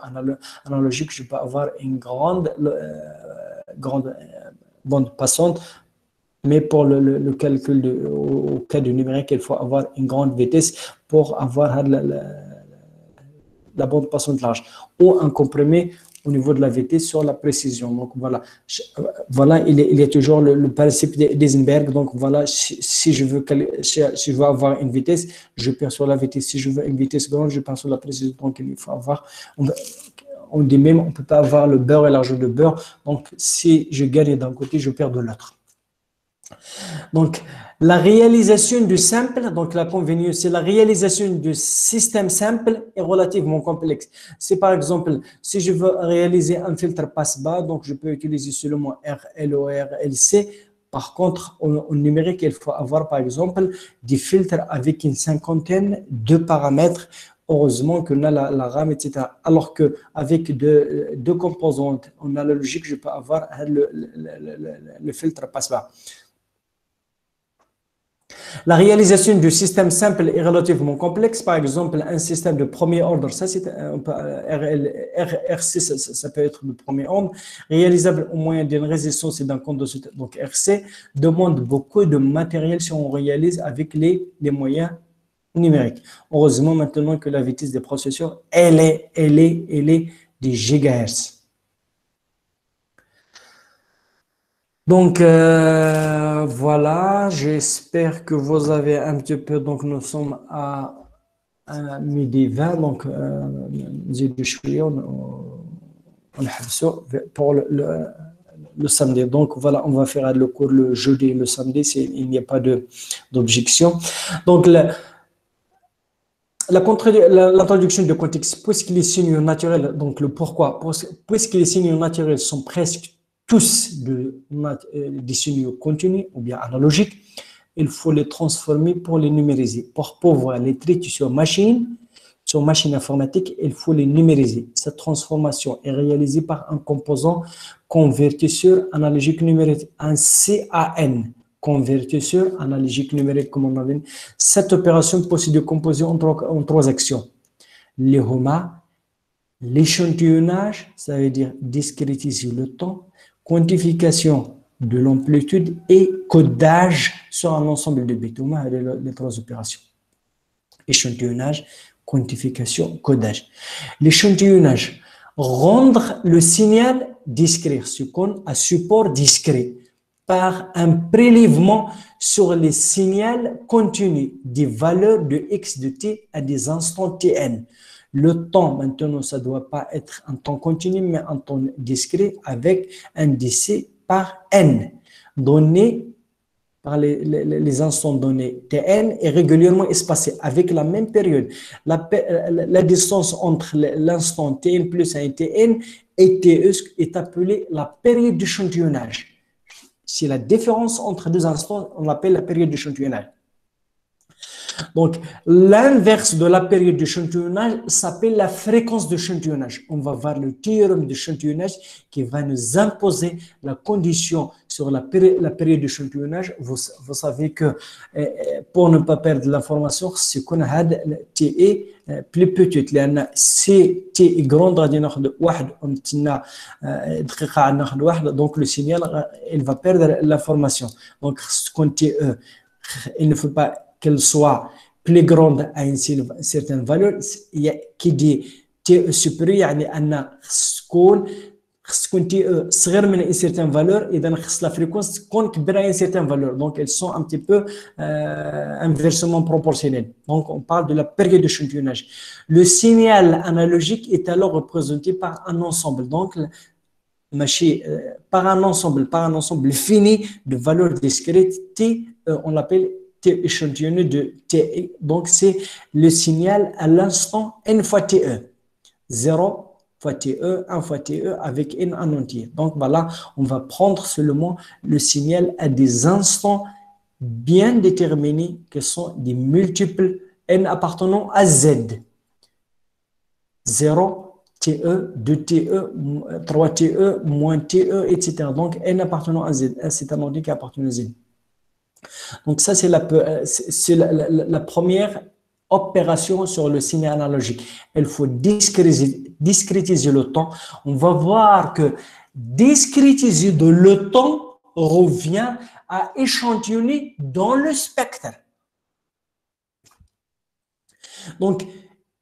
analogiques, je peux avoir une grande bande passante. Mais pour le calcul au cas du numérique, il faut avoir une grande vitesse pour avoir la bande passante large ou un comprimé au niveau de la vitesse sur la précision. Donc voilà, il y a toujours le principe d'Eisenberg. Donc voilà, si je veux avoir une vitesse, je perds sur la vitesse. Si je veux une vitesse grande, je perds sur la précision. Donc il faut avoir... On dit même, on ne peut pas avoir le beurre et l'argent de beurre. Donc si je gagne d'un côté, je perds de l'autre. Donc, la réalisation du simple, donc l'inconvénient, c'est la réalisation du système simple est relativement complexe. C'est par exemple, si je veux réaliser un filtre passe-bas, donc je peux utiliser seulement RL ou RLC. Par contre, au numérique, il faut avoir par exemple des filtres avec une cinquantaine de paramètres. Heureusement qu'on a la RAM, etc. Alors qu'avec deux composantes en analogique, je peux avoir le filtre passe-bas. La réalisation du système simple est relativement complexe. Par exemple, un système de premier ordre, ça c'est RC, ça peut être de premier ordre, réalisable au moyen d'une résistance et d'un condensateur. Donc RC demande beaucoup de matériel si on réalise avec les moyens numériques. Heureusement maintenant que la vitesse des processeurs, elle est des gigahertz. Donc, voilà, j'espère que vous avez un petit peu, donc nous sommes à 12h20, donc pour le samedi. Donc, voilà, on va faire le cours le jeudi et le samedi, il n'y a pas d'objection. Donc, l'introduction de contexte, puisque les signaux naturels, donc le pourquoi, puisque les signaux naturels sont presque tous des signaux continus ou bien analogiques, il faut les transformer pour les numériser. Pour pouvoir les traiter sur machine informatique, il faut les numériser. Cette transformation est réalisée par un composant convertisseur analogique numérique, un CAN, convertisseur analogique numérique, comme on a dit. Cette opération possède de composer en trois actions. Les HOMA, L'échantillonnage, ça veut dire discrétiser le temps, quantification de l'amplitude et codage sur un ensemble de bits. Les trois opérations. Échantillonnage, quantification, codage. L'échantillonnage, rendre le signal discret, ce qu'on a support discret, par un prélèvement sur les signaux contenus des valeurs de x de t à des instants tn. Le temps, maintenant, ça ne doit pas être un temps continu, mais un temps discret avec un décès par n, donné par les instants donnés Tn est régulièrement espacé avec la même période. La distance entre l'instant Tn plus 1 et Tn et Te est appelée la période d'échantillonnage. C'est la différence entre deux instants, on l'appelle la période d'échantillonnage. Donc, l'inverse de la période d'échantillonnage s'appelle la fréquence d'échantillonnage. On va voir le théorème d'échantillonnage qui va nous imposer la condition sur la période d'échantillonnage. Vous savez que pour ne pas perdre l'information, c'est qu'on a T est plus petite. Si T est grande, donc le signal il va perdre l'information. Donc, quand T, il ne faut pas qu'elle soit plus grande à une certaine valeur, qui dit T supérieur, il y a un score, T صغير من une certaine valeur, et dans la fréquence compte à une certaine valeur. Donc, elles sont un petit peu inversement proportionnelles. Donc, on parle de la période d'échantillonnage. Le signal analogique est alors représenté par un ensemble. Donc, par un ensemble fini de valeurs discrètes, T, on l'appelle T échantillonné de T. Donc, c'est le signal à l'instant n fois TE. 0 fois TE, 1 fois TE avec n en entier. Donc, voilà, on va prendre seulement le signal à des instants bien déterminés qui sont des multiples n appartenant à Z. 0, TE, 2 TE, 3 TE, moins TE, etc. Donc, n appartenant à Z. C'est un entier qui appartient à Z. Donc, ça, c'est la première opération sur le signal analogique. Il faut discrétiser le temps. On va voir que discrétiser de le temps revient à échantillonner dans le spectre. Donc,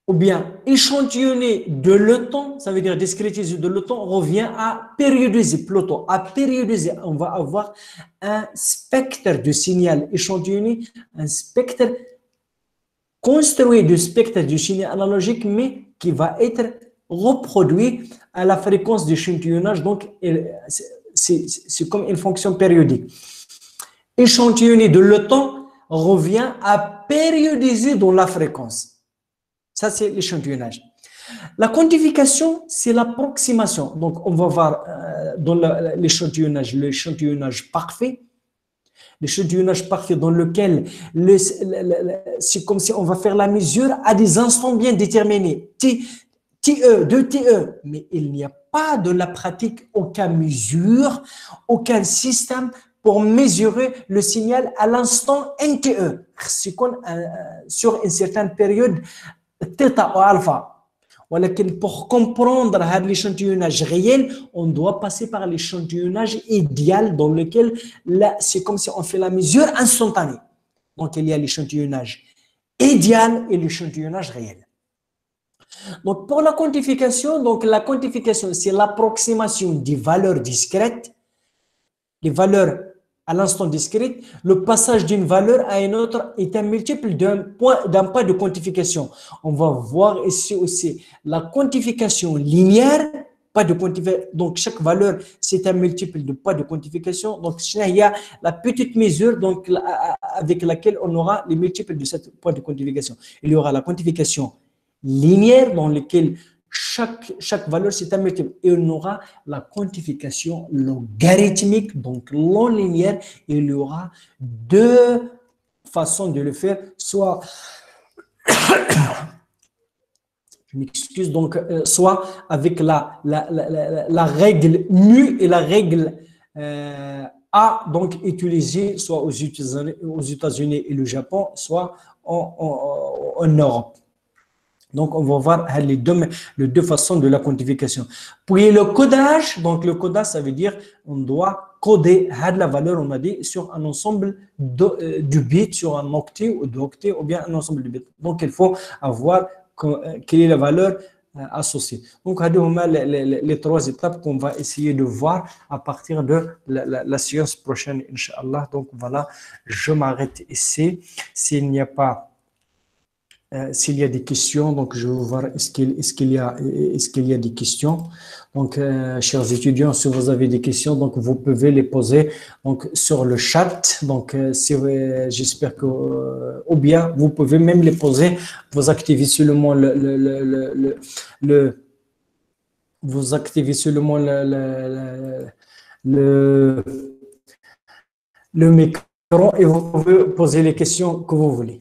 ou bien échantillonner de le temps, ça veut dire discrétiser de le temps, revient à périodiser, plutôt à périodiser. On va avoir un spectre de signal échantillonné, un spectre construit du spectre du signal analogique, mais qui va être reproduit à la fréquence d'échantillonnage. Donc, c'est comme une fonction périodique. Échantillonner de le temps revient à périodiser dans la fréquence. Ça, c'est l'échantillonnage. La quantification, c'est l'approximation. Donc, on va voir dans l'échantillonnage parfait. L'échantillonnage parfait dans lequel c'est comme si on va faire la mesure à des instants bien déterminés. TE, 2 TE. Mais il n'y a pas de la pratique, aucune mesure, aucun système pour mesurer le signal à l'instant NTE. C'est sur une certaine période θ ou alpha. Pour comprendre l'échantillonnage réel, on doit passer par l'échantillonnage idéal dans lequel c'est comme si on fait la mesure instantanée. Donc, il y a l'échantillonnage idéal et l'échantillonnage réel. Donc, pour la quantification, c'est l'approximation des valeurs discrètes, les valeurs à l'instant discret. Le passage d'une valeur à une autre est un multiple d'un point de quantification. On va voir ici aussi la quantification linéaire, pas de quantification. Donc, chaque valeur, c'est un multiple de poids de quantification. Donc, il y a la petite mesure donc, avec laquelle on aura les multiples de cette point de quantification. Il y aura la quantification linéaire dans laquelle chaque valeur, c'est un multiple. Et on aura la quantification logarithmique, donc non linéaire. Et il y aura deux façons de le faire, soit, je m'excuse, donc, soit avec la règle mu et la règle A, donc utilisée soit aux États-Unis et le Japon, soit en Europe. Donc, on va voir les deux façons de la quantification. Puis le codage, donc le codage, ça veut dire on doit coder la valeur, on a dit, sur un ensemble de bits, sur un octet ou d'octets, ou bien un ensemble de bits. Donc, il faut avoir quelle est la valeur associée. Donc, les trois étapes qu'on va essayer de voir à partir de la séance prochaine, Inch'Allah. Donc, voilà, je m'arrête ici. S'il y a des questions, donc je vais voir est-ce qu'il y a des questions. Donc, chers étudiants, si vous avez des questions, donc vous pouvez les poser donc sur le chat. Donc, j'espère que ou bien vous pouvez même les poser. Vous activez seulement vous activez seulement le, le micro et vous pouvez poser les questions que vous voulez.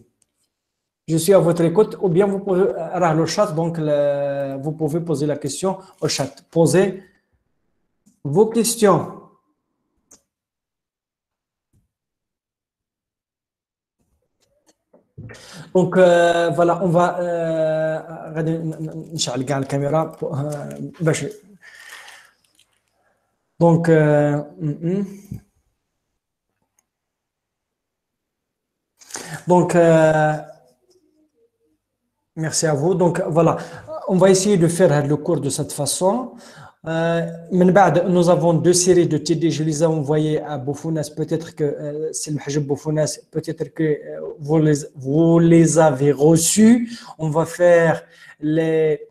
Je suis à votre écoute, ou bien vous pouvez le chat, donc vous pouvez poser la question au chat. Posez vos questions. Donc voilà, on va نشعل كاع الكاميرا باش donc donc merci à vous. Donc voilà, on va essayer de faire le cours de cette façon. Nous avons deux séries de TD, je les ai envoyées à Boufounas. Peut-être que c'est le Hajj Boufounas, peut-être que vous les avez reçus. On va faire les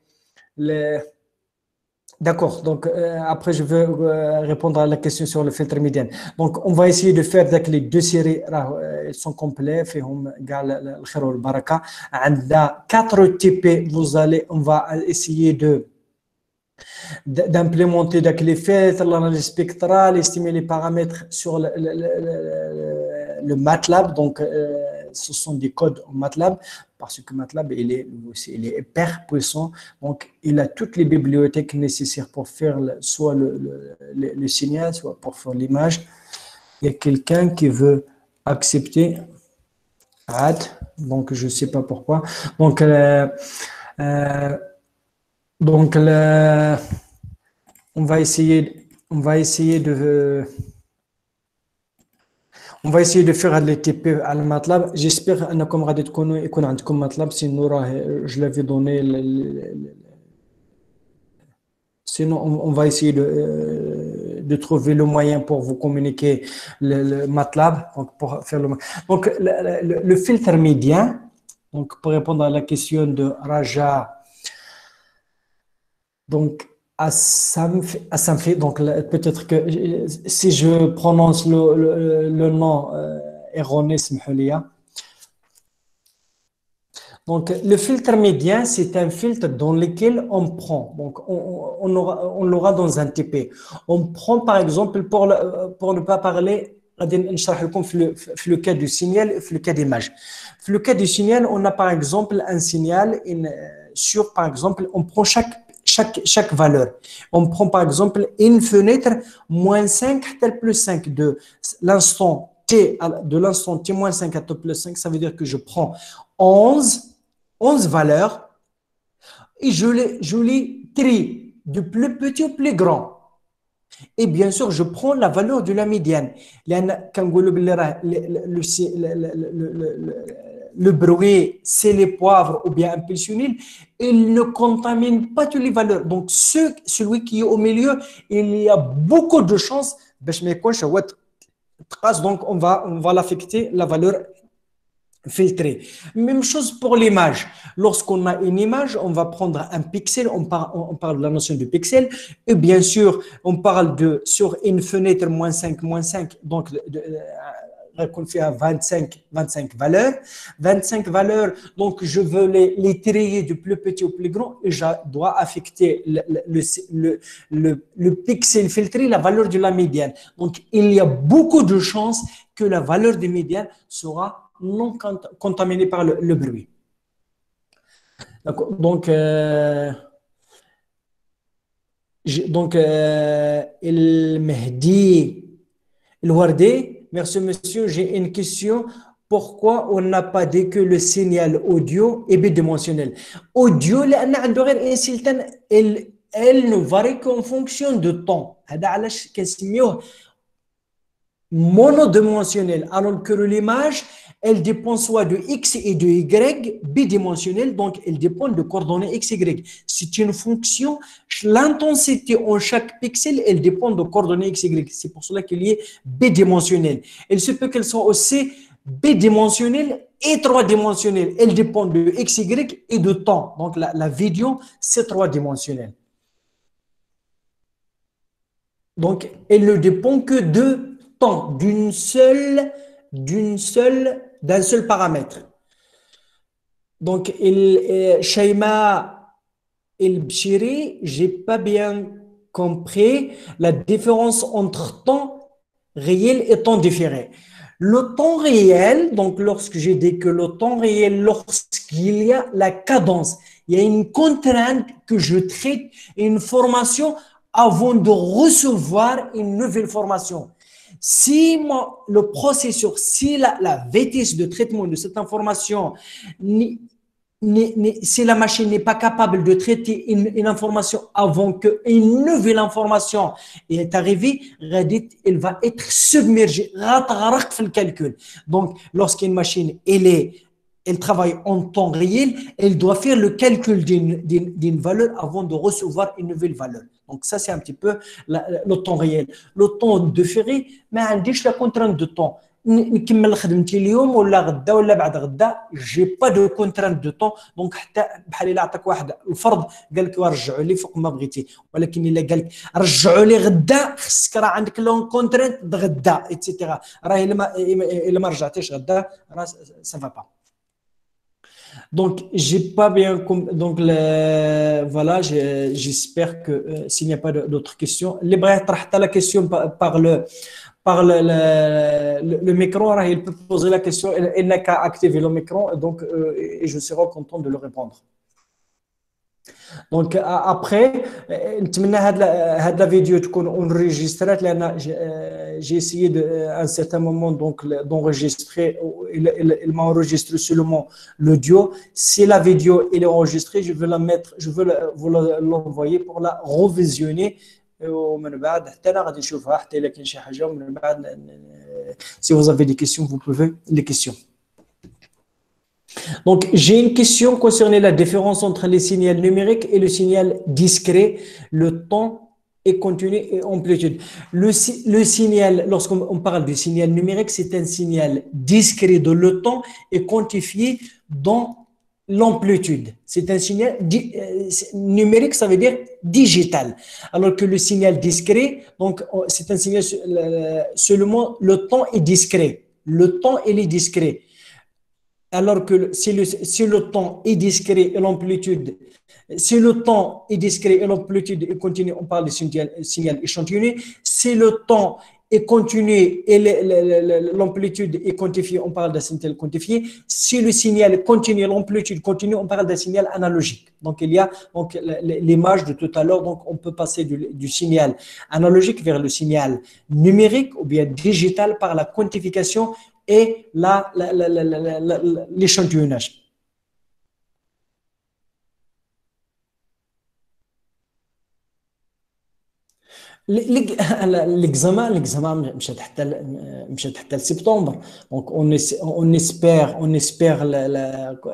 D'accord, donc après je veux répondre à la question sur le filtre médiane. Donc on va essayer de faire avec les deux séries, elles sont complètes, فيهم كاع الخير والبركة. عندنا 4 TP, on va essayer d'implémenter les filtres, l'analyse spectrale, estimer les paramètres sur le MATLAB. Donc, ce sont des codes en MATLAB parce que MATLAB, il est hyper puissant. Donc, il a toutes les bibliothèques nécessaires pour faire soit le signal, soit pour faire l'image. Il y a quelqu'un qui veut accepter. Donc, je ne sais pas pourquoi. Donc, on va essayer de faire les TP à MATLAB. J'espère أنكم غادي يكون عندكم MATLAB, sinon je l'avais donné. Sinon, on va essayer de trouver le moyen pour vous communiquer le MATLAB. Donc, le filtre médian. Donc, pour répondre à la question de Raja. Donc, Assamfi, donc peut-être que si je prononce le nom erroné, donc le filtre médian, c'est un filtre dans lequel on prend, donc on l'aura dans un TP. On prend par exemple, pour ne pas parler, le cas du signal, le cas d'image. Le cas du signal, on a par exemple un signal sur, par exemple, on prend chaque valeur. On prend par exemple une fenêtre moins 5 tel plus 5 de l'instant t moins 5 à t plus 5, ça veut dire que je prends 11 valeurs et je les trie du plus petit au plus grand. Et bien sûr, je prends la valeur de la médiane. Le bruit, c'est les poivres ou bien impulsionnel, il ne contamine pas toutes les valeurs. Donc, celui qui est au milieu, il y a beaucoup de chances. Donc, on va l'affecter la valeur filtrée. Même chose pour l'image. Lorsqu'on a une image, on va prendre un pixel, on parle de la notion de pixel, et bien sûr, on parle sur une fenêtre moins 5, donc qu'on fait à 25 valeurs. 25 valeurs, donc je veux les trier du plus petit au plus grand et je dois affecter le pixel filtré, la valeur de la médiane. Donc, il y a beaucoup de chances que la valeur des médianes sera non contaminée par le bruit. Donc, El Mehdi El Wardé, merci monsieur, j'ai une question. pourquoi on n'a pas dit que le signal audio est bidimensionnel? Audio, لأن عنده غير un certain elle ne varie qu'en fonction de temps. هذا علاش كنسميوه monodimensionnel, alors que l'image, elle dépend soit de X et de Y, bidimensionnelle, donc elle dépend de coordonnées X, Y. C'est une fonction, l'intensité en chaque pixel, elle dépend de coordonnées X, Y. C'est pour cela qu'il y est bidimensionnel. Il se peut qu'elles soient aussi bidimensionnelles et trois-dimensionnelles. Elles dépendent de X, Y et de temps. Donc la vidéo, c'est trois-dimensionnel. Donc, elle ne dépend que de temps, d'un seul paramètre. Donc, Shaima El-Bchiri, j'ai pas bien compris la différence entre temps réel et temps différé. Le temps réel, donc lorsque j'ai dit que le temps réel, lorsqu'il y a la cadence, il y a une contrainte que je traite, une formation avant de recevoir une nouvelle formation. Si le processus, si la vitesse de traitement de cette information, si la machine n'est pas capable de traiter une information avant qu'une nouvelle information est arrivée, elle va être submergée, le calcul. Donc, lorsqu'une machine, elle travaille en temps réel, elle doit faire le calcul d'une valeur avant de recevoir une nouvelle valeur. Donc ça, c'est un petit peu le temps réel. Le temps différé, ما عنديش la contrainte de temps. نكمل خدمتي اليوم ولا غدا ولا بعد غدا، j'ai pas de contrainte de temps. donc حتى بحال الا عطاك واحد الفرض قال لك رجعوا لي فوق ما بغيتي، ولكن الا قال لك رجعوا لي غدا، خصك راه عندك لون كونترانت غدا ايتترا، راه الا ما رجعتيش غدا راه ça va pas. Donc, j'ai pas bien compris. Donc, voilà, j'espère que s'il n'y a pas d'autres questions, les bras la question par le micro, il peut poser la question, il n'a qu'à activer le micro, donc, et je serai content de le répondre. Donc après, cette vidéo تكون enregistrée لأن j'ai essayé à un certain moment donc d'enregistrer. Il m'a enregistré seulement l'audio. Si la vidéo est enregistrée, je vais la mettre, je vais vous l'envoyer pour la revisionner. ومن بعد حتى انا غادي نشوفها حتى الا كاين شي حاجه، ومن بعد si vous avez des questions, vous pouvez les questions. Donc, j'ai une question concernant la différence entre les signaux numériques et le signal discret, le temps et continu et amplitude. Le signal, lorsqu'on parle du signal numérique, c'est un signal discret dont le temps est quantifié dans l'amplitude. C'est un signal numérique, ça veut dire digital. Alors que le signal discret, donc c'est un signal seulement le temps est discret. Le temps, il est discret. Alors que si le temps est discret et l'amplitude, si le temps est discret et l'amplitude est continue, on parle de signal échantillonné. Si le temps est continu et l'amplitude est quantifiée, on parle d'un signal quantifié. Si le signal continue et l'amplitude continue, on parle d'un signal analogique. Donc, il y a donc l'image de tout à l'heure. Donc, on peut passer du signal analogique vers le signal numérique ou bien digital par la quantification et l'échantillonnage. L'examen مشات حتى septembre. Donc on espère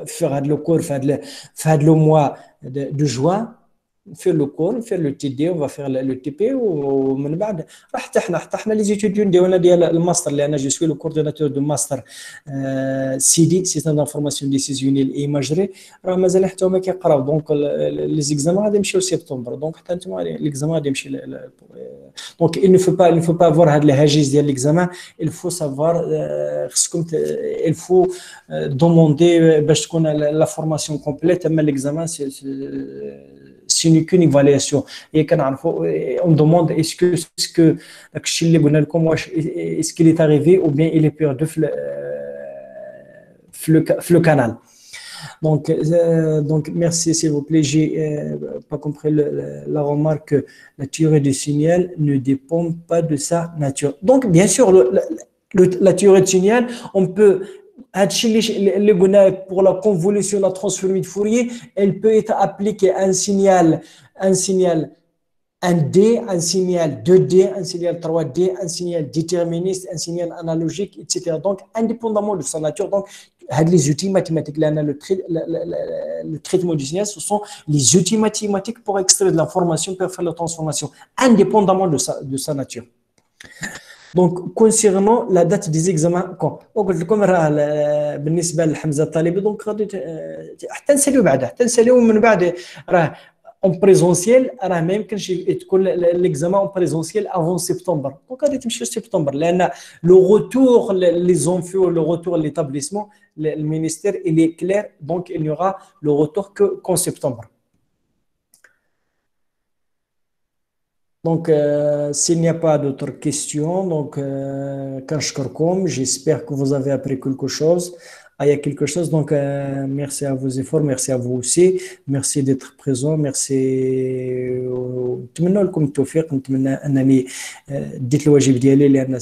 faire le cours faire le mois de juin, faire le cours, faire le TD, on va faire le TP ومن بعد حتى احنا les étudiants ديال الماستر اللي انا je suis le coordinateur de master CD système d'information décisionnelle et imagerie، راه مازال حتى هما كيقراو. دونك les examens غادي يمشيو سبتمبر. دونك حتى نتوما l'examen غادي يمشي. Donc il ne faut pas avoir هاد الهاجس ديال l'examen. Il faut savoir خصكم il faut demander باش تكون la formation complète. اما l'examen c'est n'est qu'une évaluation. Et on demande est-ce que est-ce qu'il est arrivé ou bien il est perdu le canal. Donc merci s'il vous plaît. J'ai pas compris la remarque que la théorie du signal ne dépend pas de sa nature. Donc bien sûr la théorie du signal, on peut Pour la convolution, la transformée de Fourier, elle peut être appliquée un signal 1D, un signal 2D, un signal 3D, un signal déterministe, un signal analogique, etc. Donc, indépendamment de sa nature, donc, les outils mathématiques, le traitement du signal, ce sont les outils mathématiques pour extraire de l'information, pour faire la transformation, indépendamment de sa nature. Donc, concernant la date des examens, quand قلت لكم راه بالنسبه لحمزه الطالبي دونك غادي حتى نساليو بعدا حتى نساليو من بعد راه اون بريزونسيال راه ما يمكنش تكون ليكزامان اون بريزونسيال افون سبتمبر دونك غادي تمشي سبتمبر لان لو روتور لي زونفيو لو روتور ليتابليسمون المينيستير il est clair donc il n'y aura le retour que qu'en septembre. Donc, s'il n'y a pas d'autres questions, donc, كنشكركم, j'espère que vous avez appris quelque chose. Ah, il y a quelque chose, donc merci à vos efforts, merci à vous aussi, merci d'être présent, merci. نتمنى لكم التوفيق, نتمنى أنني ديت الواجب ديالي لأن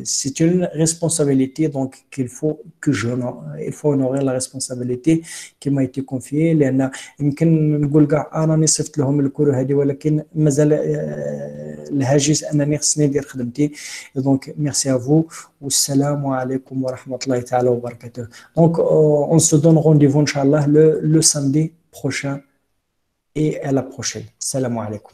c'est une responsabilité donc qu'il faut que il faut honorer la responsabilité qui m'a été confiée لأن يمكن نقول كاع أنا صيفط لهم الكره هذه ولكن مازال الهاجس أنني خصني ندير خدمتي. Donc merci à vous والسلام عليكم ورحمة الله تعالى وبركاته. Donc, on se donne rendez-vous, Inch'Allah, le samedi prochain et à la prochaine. Salam alaikum.